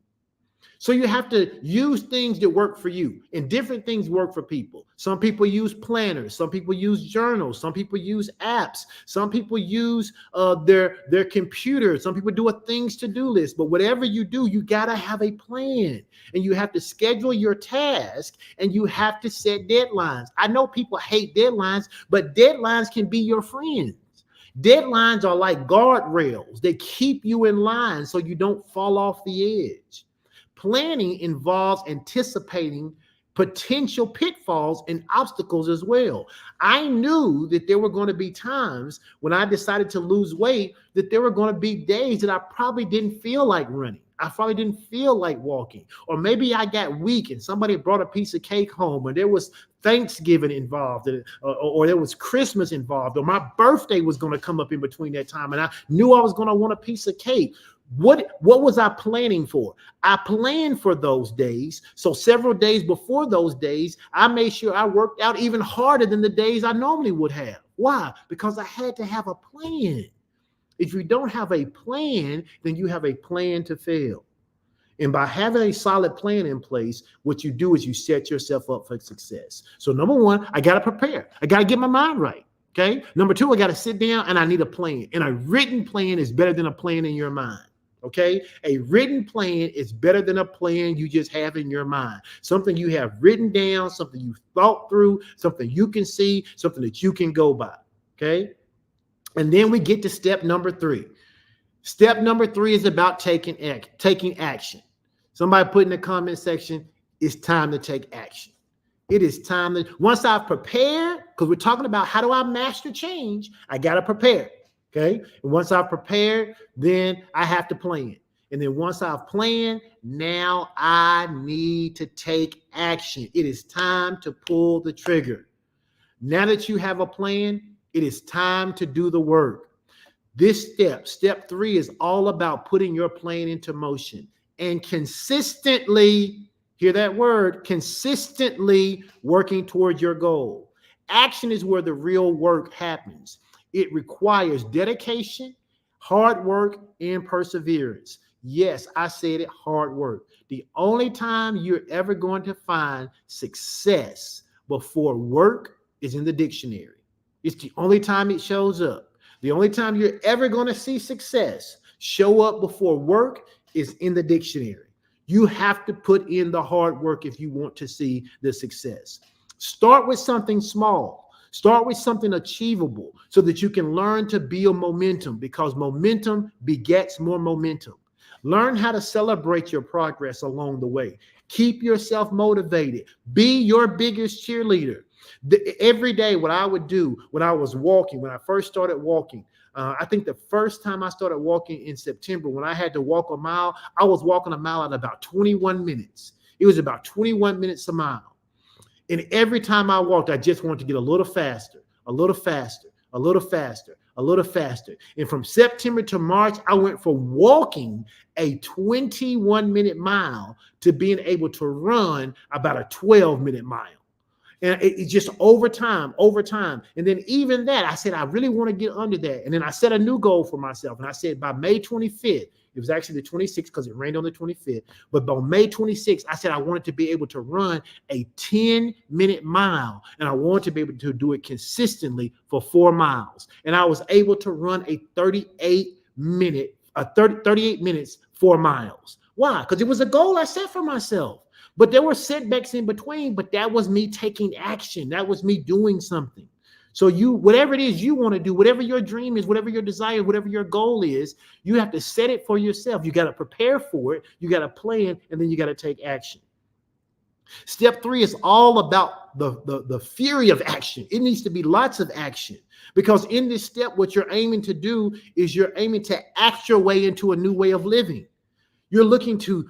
So you have to use things that work for you, and different things work for people. Some people use planners, some people use journals, some people use apps, some people use their computer, some people do a things to do list. But whatever you do, you got to have a plan, and you have to schedule your task, and you have to set deadlines. I know people hate deadlines, but deadlines can be your friends. Deadlines are like guardrails. They keep you in line so you don't fall off the edge. Planning involves anticipating potential pitfalls and obstacles as well. I knew that there were going to be times when I decided to lose weight that there were going to be days that I probably didn't feel like running. I probably didn't feel like walking. Or maybe I got weak and somebody brought a piece of cake home, or there was Thanksgiving involved, or there was Christmas involved, or my birthday was going to come up in between that time, and I knew I was going to want a piece of cake. What was I planning for? I planned for those days. So several days before those days, I made sure I worked out even harder than the days I normally would have. Why? Because I had to have a plan. If you don't have a plan, then you have a plan to fail. And by having a solid plan in place, what you do is you set yourself up for success. So number one, I got to prepare. I got to get my mind right. Okay. Number two, I got to sit down and I need a plan. And a written plan is better than a plan in your mind. Okay. A written plan is better than a plan you just have in your mind. Something you have written down, something you thought through, something you can see, something that you can go by. Okay. And then we get to step number three. Step number three is about taking action. Somebody put in the comment section, it's time to take action. It is time to, once I've prepared, because we're talking about how do I master change, I got to prepare. Okay. And once I've prepared, then I have to plan. And then once I've planned, now I need to take action. It is time to pull the trigger. Now that you have a plan, it is time to do the work. This step three, is all about putting your plan into motion and consistently, hear that word, consistently working towards your goal. Action is where the real work happens. It requires dedication, hard work, and perseverance. Yes, I said it, hard work. The only time you're ever going to find success before work is in the dictionary. It's the only time it shows up. The only time you're ever going to see success show up before work is in the dictionary. You have to put in the hard work if you want to see the success. Start with something small. Start with something achievable so that you can learn to build momentum, because momentum begets more momentum. Learn how to celebrate your progress along the way. Keep yourself motivated. Be your biggest cheerleader. Every day, what I would do when I was walking, when I first started walking, I think the first time I started walking in September, when I had to walk a mile, I was walking a mile in about 21 minutes. It was about 21 minutes a mile. And every time I walked, I just wanted to get a little faster, a little faster, a little faster, a little faster. And from September to March, I went from walking a 21-minute mile to being able to run about a 12-minute mile. And it just over time. And then even that, I said, I really want to get under that. And then I set a new goal for myself. And I said, by May 25th, it was actually the 26th because it rained on the 25th. But by May 26th, I said I wanted to be able to run a 10-minute mile. And I wanted to be able to do it consistently for 4 miles. And I was able to run a 38 minutes, 4 miles. Why? Because it was a goal I set for myself. But there were setbacks in between, but that was me taking action. That was me doing something. So whatever it is you want to do, whatever your dream is, whatever your desire, whatever your goal is, you have to set it for yourself. You got to prepare for it. You got to plan, and then you got to take action. Step three is all about the fury of action. It needs to be lots of action, because in this step, what you're aiming to do is you're aiming to act your way into a new way of living. You're looking to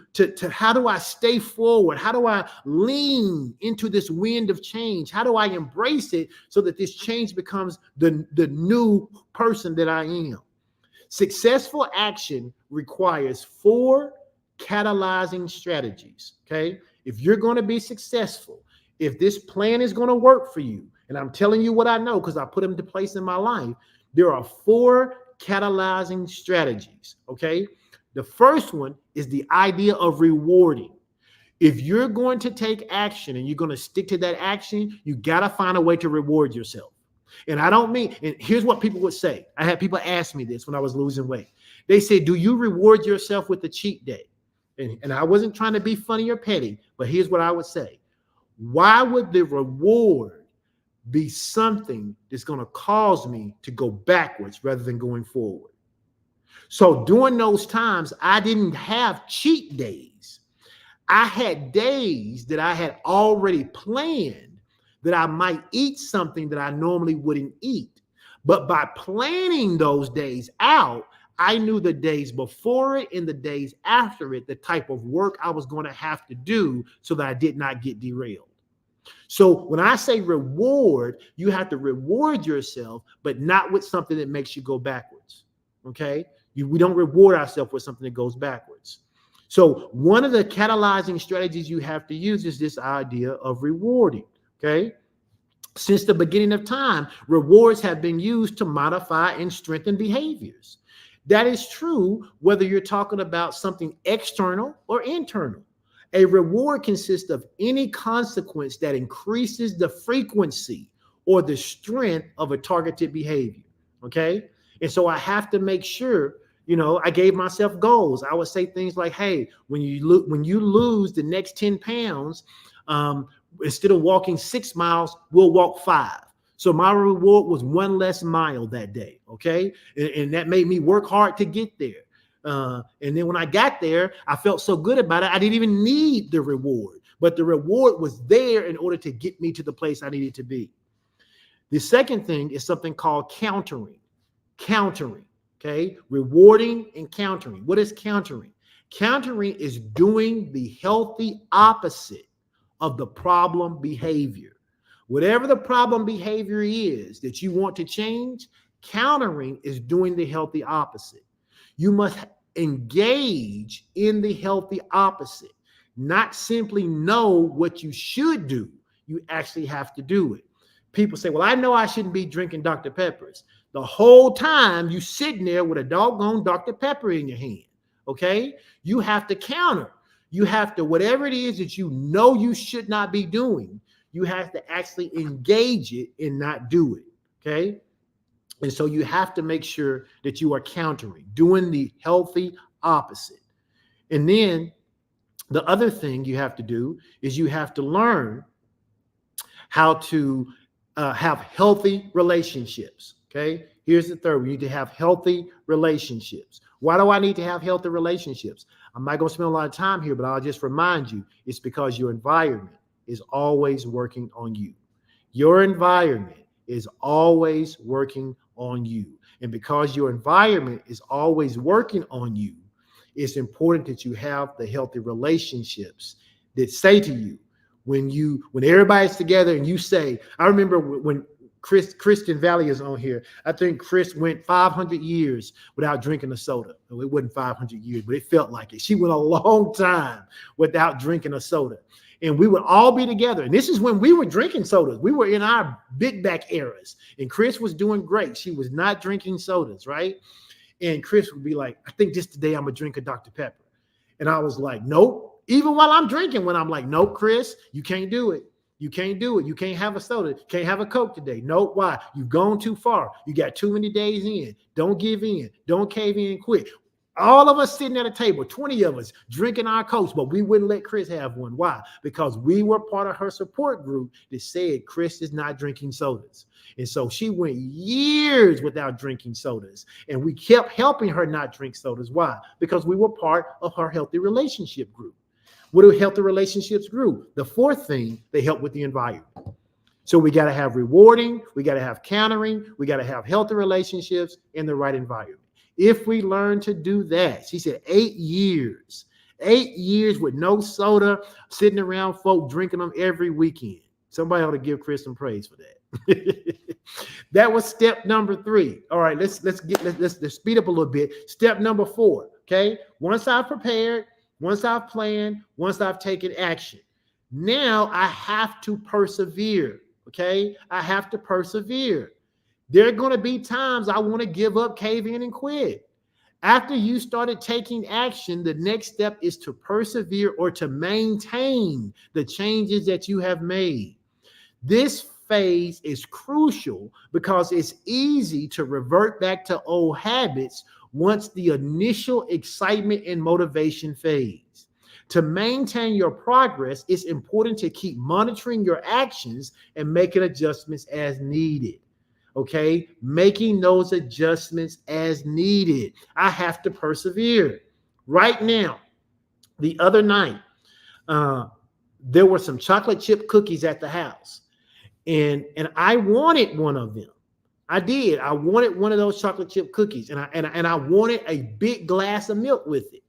how do I stay forward? How do I lean into this wind of change? How do I embrace it so that this change becomes the new person that I am? Successful action requires 4 catalyzing strategies, okay? If you're going to be successful, if this plan is going to work for you, and I'm telling you what I know because I put them into place in my life, there are 4 catalyzing strategies, okay? The first one is the idea of rewarding. If you're going to take action and you're going to stick to that action, you got to find a way to reward yourself. And I don't mean, and here's what people would say. I had people ask me this when I was losing weight. They say, do you reward yourself with a cheat day? And I wasn't trying to be funny or petty, but here's what I would say. Why would the reward be something that's going to cause me to go backwards rather than going forward? So during those times, I didn't have cheat days. I had days that I had already planned that I might eat something that I normally wouldn't eat. But by planning those days out, I knew the days before it and the days after it, the type of work I was going to have to do so that I did not get derailed. So when I say reward, you have to reward yourself, but not with something that makes you go backwards. Okay? We don't reward ourselves with something that goes backwards. So one of the catalyzing strategies you have to use is this idea of rewarding, okay? Since the beginning of time, rewards have been used to modify and strengthen behaviors. That is true whether you're talking about something external or internal. A reward consists of any consequence that increases the frequency or the strength of a targeted behavior. Okay. And so I have to make sure, I gave myself goals. I would say things like, hey, when you lose the next 10 pounds, instead of walking 6 miles, we'll walk 5. So my reward was 1 less mile that day. Okay. And that made me work hard to get there. And then when I got there, I felt so good about it. I didn't even need the reward, but the reward was there in order to get me to the place I needed to be. The second thing is something called countering. Okay. Rewarding and countering. What is countering? Countering is doing the healthy opposite of the problem behavior. Whatever the problem behavior is that you want to change, countering is doing the healthy opposite. You must engage in the healthy opposite, not simply know what you should do. You actually have to do it. People say, well, I know I shouldn't be drinking Dr. Peppers. The whole time you sitting there with a doggone Dr. Pepper in your hand. Okay. You have to counter. You have to, whatever it is that you know you should not be doing, you have to actually engage it and not do it. Okay. And so you have to make sure that you are countering, doing the healthy opposite. And then the other thing you have to do is you have to learn how to have healthy relationships. Okay. Here's the third. We need to have healthy relationships. Why do I need to have healthy relationships? I'm not going to spend a lot of time here, but I'll just remind you, it's because your environment is always working on you. Your environment is always working on you. And because your environment is always working on you, it's important that you have the healthy relationships that say to you, when everybody's together and you say, I remember when Kristen Valley is on here, I think Chris went 500 years without drinking a soda. No, it wasn't 500 years, but it felt like it. She went a long time without drinking a soda. And we would all be together. And this is when we were drinking sodas. We were in our big back eras. And Chris was doing great. She was not drinking sodas, right? And Chris would be like, I think just today I'm going to drink a Dr. Pepper. And I was like, nope. Even while I'm drinking, when I'm like, nope, Chris, you can't do it. You can't do it. You can't have a soda. You can't have a Coke today. Nope. Why? You've gone too far. You got too many days in. Don't give in. Don't cave in and quit. All of us sitting at a table, 20 of us drinking our Cokes, but we wouldn't let Chris have one. Why? Because we were part of her support group that said Chris is not drinking sodas. And so she went years without drinking sodas. And we kept helping her not drink sodas. Why? Because we were part of her healthy relationship group. What do healthy relationships group? The fourth thing, they help with the environment. So we got to have rewarding, we got to have countering, we got to have healthy relationships in the right environment. If we learn to do that, she said 8 years with no soda, sitting around folk drinking them every weekend. Somebody ought to give Chris some praise for that. That was step number 3. All right, let's speed up a little bit. Step number 4. Okay. Once I've prepared, once I've planned, once I've taken action, now I have to persevere. Okay. I have to persevere. There are going to be times I want to give up, cave in, and quit. After you started taking action, the next step is to persevere or to maintain the changes that you have made. This phase is crucial because it's easy to revert back to old habits once the initial excitement and motivation fades. To maintain your progress, it's important to keep monitoring your actions and making adjustments as needed. Okay, making those adjustments as needed. I have to persevere. Right now, the other night, there were some chocolate chip cookies at the house, and I wanted one of them. I did. I wanted one of those chocolate chip cookies, and I wanted a big glass of milk with it.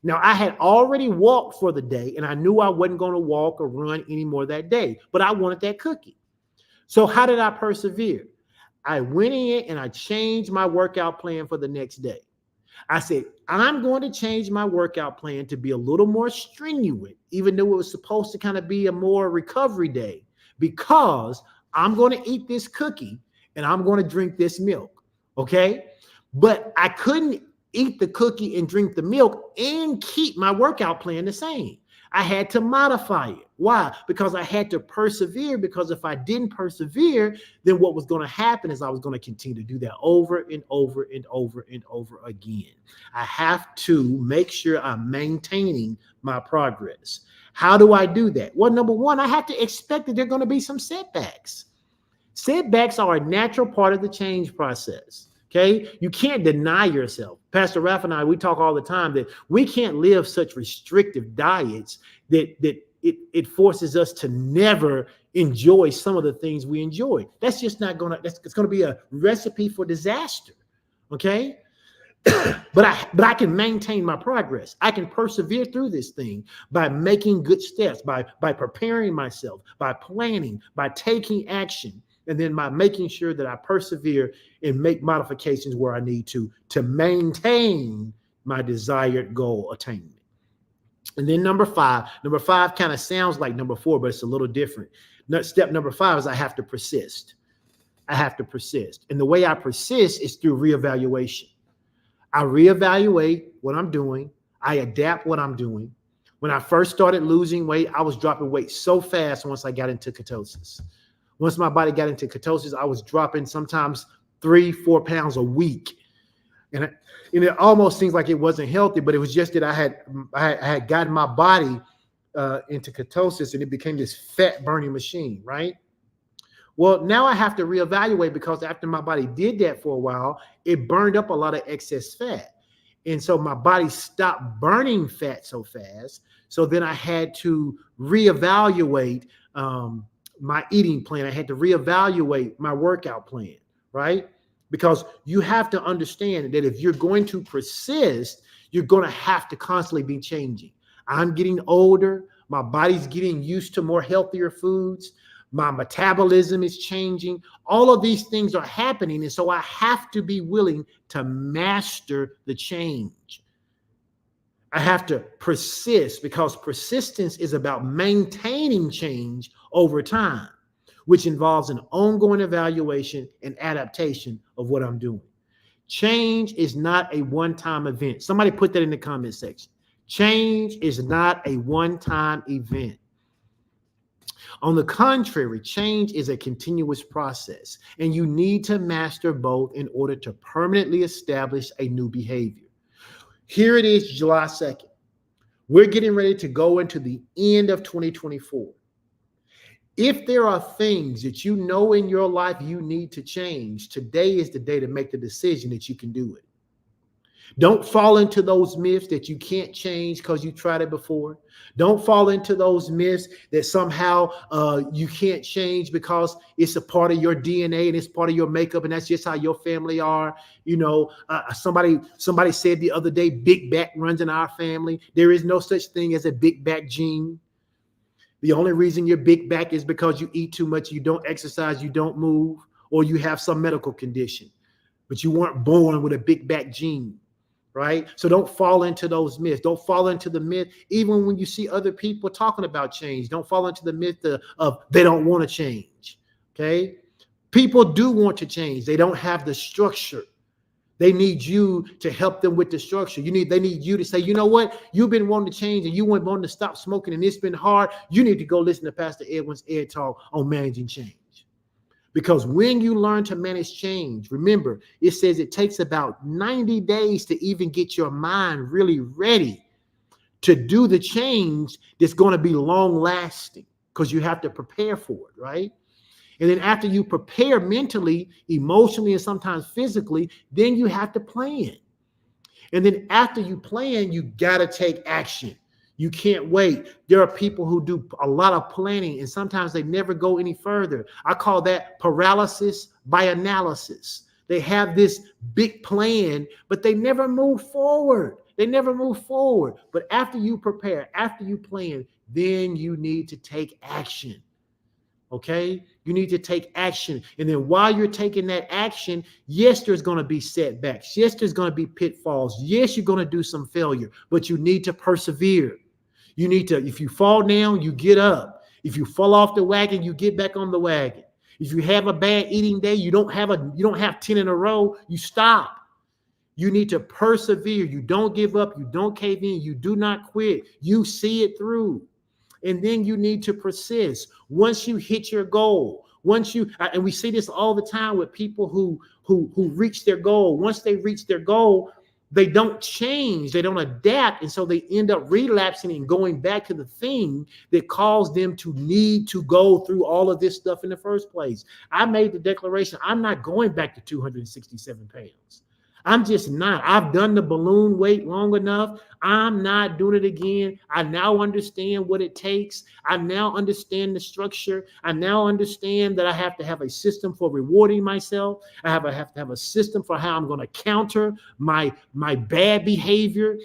Now, I had already walked for the day, and I knew I wasn't going to walk or run anymore that day, but I wanted that cookie. So how did I persevere? I went in and I changed my workout plan for the next day. I said, I'm going to change my workout plan to be a little more strenuous, even though it was supposed to kind of be a more recovery day, because I'm going to eat this cookie and I'm going to drink this milk. Okay. but I couldn't eat the cookie and drink the milk and keep my workout plan the same. I had to modify it. Why? Because I had to persevere, because if I didn't persevere, then what was going to happen is I was going to continue to do that over and over and over and over again. I have to make sure I'm maintaining my progress. How do I do that? Well, number one, I have to expect that there are going to be some setbacks. Setbacks are a natural part of the change process. Okay, you can't deny yourself. Pastor Ralph and I, we talk all the time that we can't live such restrictive diets that it forces us to never enjoy some of the things we enjoy. That's just not gonna. It's gonna be a recipe for disaster. Okay, but I can maintain my progress. I can persevere through this thing by making good steps, by preparing myself, by planning, by taking action. And then by making sure that I persevere and make modifications where I need to maintain my desired goal attainment. And then number five kind of sounds like number four, but it's a little different. Step number five is I have to persist. I have to persist. And the way I persist is through reevaluation. I reevaluate what I'm doing. I adapt what I'm doing. When I first started losing weight, I was dropping weight so fast once I got into ketosis. Once my body got into ketosis, I was dropping sometimes 3-4 pounds a week. And it almost seems like it wasn't healthy, but it was just that I had gotten my body into ketosis, and it became this fat burning machine, right? Well, now I have to reevaluate, because after my body did that for a while, it burned up a lot of excess fat. And so my body stopped burning fat so fast. So then I had to reevaluate my eating plan. I had to reevaluate my workout plan, right? Because you have to understand that if you're going to persist, you're going to have to constantly be changing. I'm getting older. My body's getting used to more healthier foods. My metabolism is changing. All of these things are happening. And so I have to be willing to master the change. I have to persist, because persistence is about maintaining change over time, which involves an ongoing evaluation and adaptation of what I'm doing. Change is not a one-time event. Somebody put that in the comment section. Change is not a one-time event. On the contrary, change is a continuous process, and you need to master both in order to permanently establish a new behavior. Here it is, July 2nd. We're getting ready to go into the end of 2024. If there are things that you know in your life you need to change, today is the day to make the decision that you can do it. Don't fall into those myths that you can't change because you tried it before. Don't fall into those myths that somehow you can't change because it's a part of your DNA and it's part of your makeup, and that's just how your family are. You know, somebody said the other day, big back runs in our family. There is no such thing as a big back gene. The only reason you're big back is because you eat too much, you don't exercise, you don't move, or you have some medical condition. But you weren't born with a big back gene. Right? So don't fall into those myths. Don't fall into the myth, even when you see other people talking about change. Don't fall into the myth of they don't want to change. Okay? People do want to change. They don't have the structure. They need you to help them with the structure. They need you to say, you know what? You've been wanting to change and you want to stop smoking and it's been hard. You need to go listen to Pastor Edwin's Ed Talk on managing change. Because when you learn to manage change, remember, it says it takes about 90 days to even get your mind really ready to do the change that's going to be long lasting, because you have to prepare for it, right? And then after you prepare mentally, emotionally, and sometimes physically, then you have to plan. And then after you plan, you got to take action. You can't wait. There are people who do a lot of planning and sometimes they never go any further. I call that paralysis by analysis. They have this big plan, but they never move forward. They never move forward. But after you prepare, after you plan, then you need to take action. Okay? You need to take action. And then while you're taking that action, yes, there's going to be setbacks. Yes, there's going to be pitfalls. Yes, you're going to do some failure, but you need to persevere. You need to, if you fall down, you get up. If you fall off the wagon, you get back on the wagon. If you have a bad eating day, you don't have 10 in a row, you stop. You need to persevere. You don't give up. You don't cave in. You do not quit. You see it through. And then you need to persist. Once you hit your goal, and we see this all the time with people who reach their goal. Once they reach their goal, they don't change, they don't adapt, and so they end up relapsing and going back to the thing that caused them to need to go through all of this stuff in the first place. I made the declaration, I'm not going back to 267 pounds. I'm just not. I've done the balloon weight long enough. I'm not doing it again. I now understand what it takes. I now understand the structure. I now understand that I have to have a system for rewarding myself. I have to have a system for how I'm going to counter my bad behavior.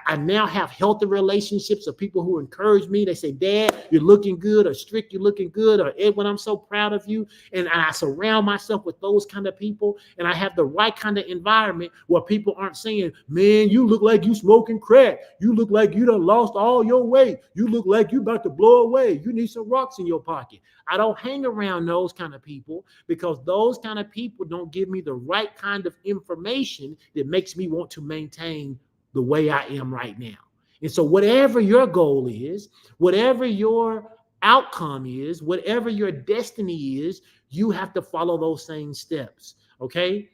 I now have healthy relationships of people who encourage me. They say, Dad, you're looking good, or Strick, you're looking good, or Edwin, I'm so proud of you. And I surround myself with those kind of people, and I have the right kind of environment where people aren't saying, man, you look like you smoking crack. You look like you done lost all your weight. You look like you about to blow away. You need some rocks in your pocket. I don't hang around those kind of people, because those kind of people don't give me the right kind of information that makes me want to maintain the way I am right now. And so whatever your goal is, whatever your outcome is, whatever your destiny is, you have to follow those same steps, okay?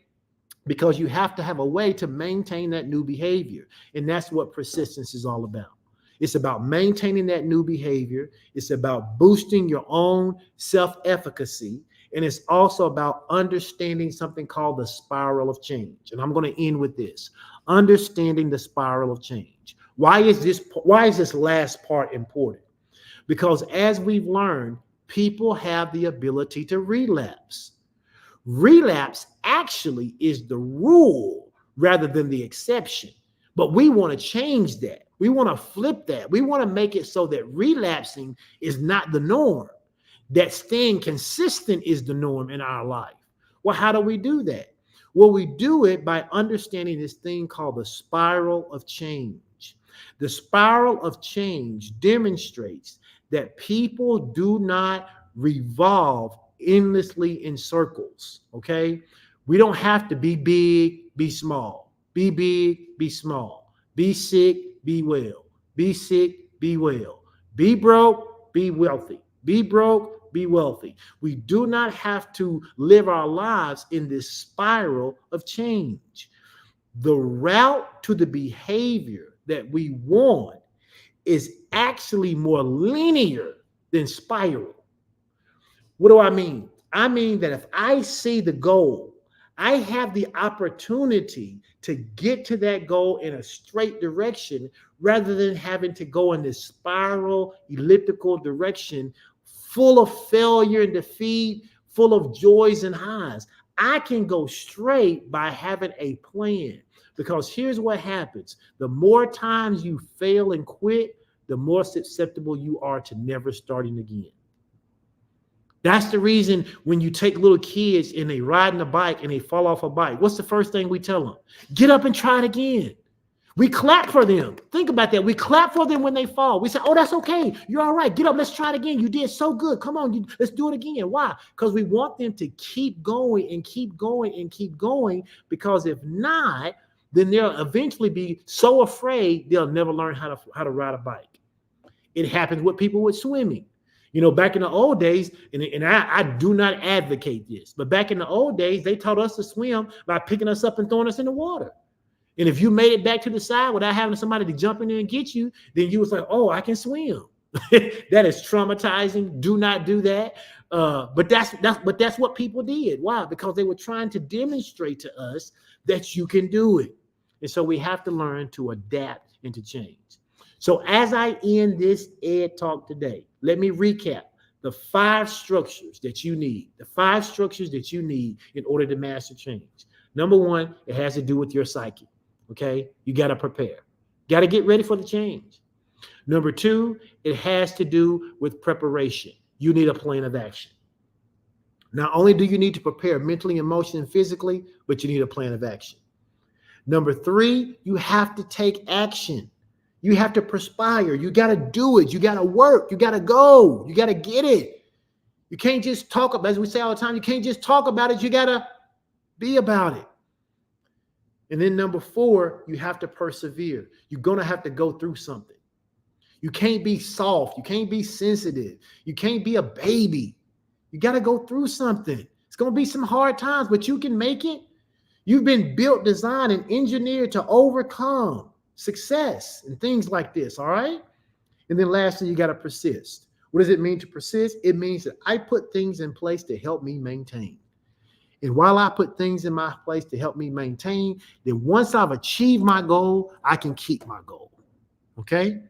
Because you have to have a way to maintain that new behavior. And that's what persistence is all about. It's about maintaining that new behavior. It's about boosting your own self-efficacy. And it's also about understanding something called the spiral of change. And I'm going to end with this. Understanding the spiral of change. Why is this last part important? Because as we've learned, people have the ability to relapse. Relapse actually is the rule rather than the exception. But we want to change that. We want to flip that. We want to make it so that relapsing is not the norm, that staying consistent is the norm in our life. Well, how do we do that? Well, we do it by understanding this thing called the spiral of change. The spiral of change demonstrates that people do not revolve endlessly in circles, okay? We don't have to be big, be small. Be big, be small. Be sick, be well. Be sick, be well. Be broke, be wealthy. Be broke, be wealthy. We do not have to live our lives in this spiral of change. The route to the behavior that we want is actually more linear than spiral. What do I mean? I mean that if I see the goal, I have the opportunity to get to that goal in a straight direction rather than having to go in this spiral, elliptical direction full of failure and defeat, full of joys and highs. I can go straight by having a plan, because here's what happens. The more times you fail and quit, the more susceptible you are to never starting again. That's the reason when you take little kids and they riding a bike and they fall off a bike, what's the first thing we tell them? Get up and try it again. We clap for them. Think about that. We clap for them when they fall. We say, oh, that's okay. You're all right. Get up. Let's try it again. You did so good. Come on. Let's do it again. Why? Because we want them to keep going and keep going and keep going, because if not, then they'll eventually be so afraid they'll never learn how to ride a bike. It happens with people with swimming. You know, back in the old days, and I do not advocate this, but back in the old days, they taught us to swim by picking us up and throwing us in the water. And if you made it back to the side without having somebody to jump in there and get you, then you was like, oh, I can swim. That is traumatizing. Do not do that. But that's what people did. Why? Because they were trying to demonstrate to us that you can do it. And so we have to learn to adapt and to change. So as I end this Ed Talk today, let me recap the 5 structures that you need, in order to master change. Number 1, it has to do with your psyche, okay? You got to prepare. Got to get ready for the change. Number 2, it has to do with preparation. You need a plan of action. Not only do you need to prepare mentally, emotionally, and physically, but you need a plan of action. Number 3, you have to take action. You have to perspire. You got to do it. You got to work. You got to go. You got to get it. You can't just talk about, as we say all the time, you can't just talk about it. You got to be about it. And then number 4, you have to persevere. You're going to have to go through something. You can't be soft. You can't be sensitive. You can't be a baby. You got to go through something. It's going to be some hard times, but you can make it. You've been built, designed, and engineered to overcome success and things like this, all right? And then lastly, you got to persist. What does it mean to persist? It means that I put things in place to help me maintain. And while I put things in my place to help me maintain, then once I've achieved my goal, I can keep my goal. Okay?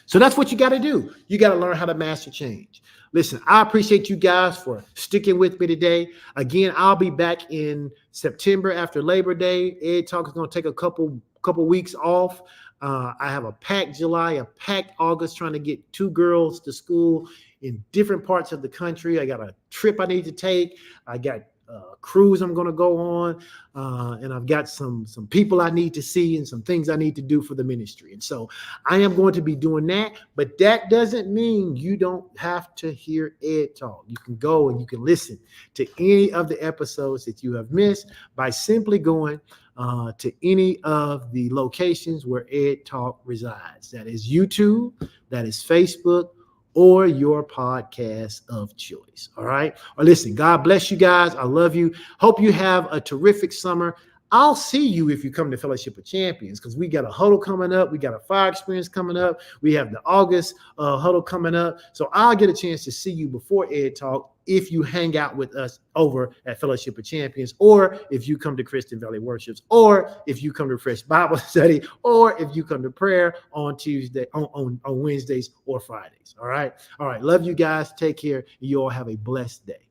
So that's what you got to do. You got to learn how to master change. Listen, I appreciate you guys for sticking with me today. Again, I'll be back in September after Labor Day. Ed Talk is going to take a couple weeks off. I have a packed July, a packed August, trying to get 2 girls to school in different parts of the country. I got a trip I need to take. I got a cruise I'm going to go on, and I've got some people I need to see and some things I need to do for the ministry. And so I am going to be doing that, but that doesn't mean you don't have to hear Ed Talk. You can go and you can listen to any of the episodes that you have missed by simply going to any of the locations where Ed Talk resides. That is YouTube, that is Facebook, or your podcast of choice. All right. Or listen, God bless you guys. I love you. Hope you have a terrific summer. I'll see you if you come to Fellowship of Champions, because we got a huddle coming up. We got a fire experience coming up. We have the August huddle coming up. So I'll get a chance to see you before Ed Talk if you hang out with us over at Fellowship of Champions, or if you come to Kristen Valley Worships, or if you come to Fresh Bible Study, or if you come to prayer on Tuesday, on Wednesdays or Fridays. All right. All right. Love you guys. Take care. You all have a blessed day.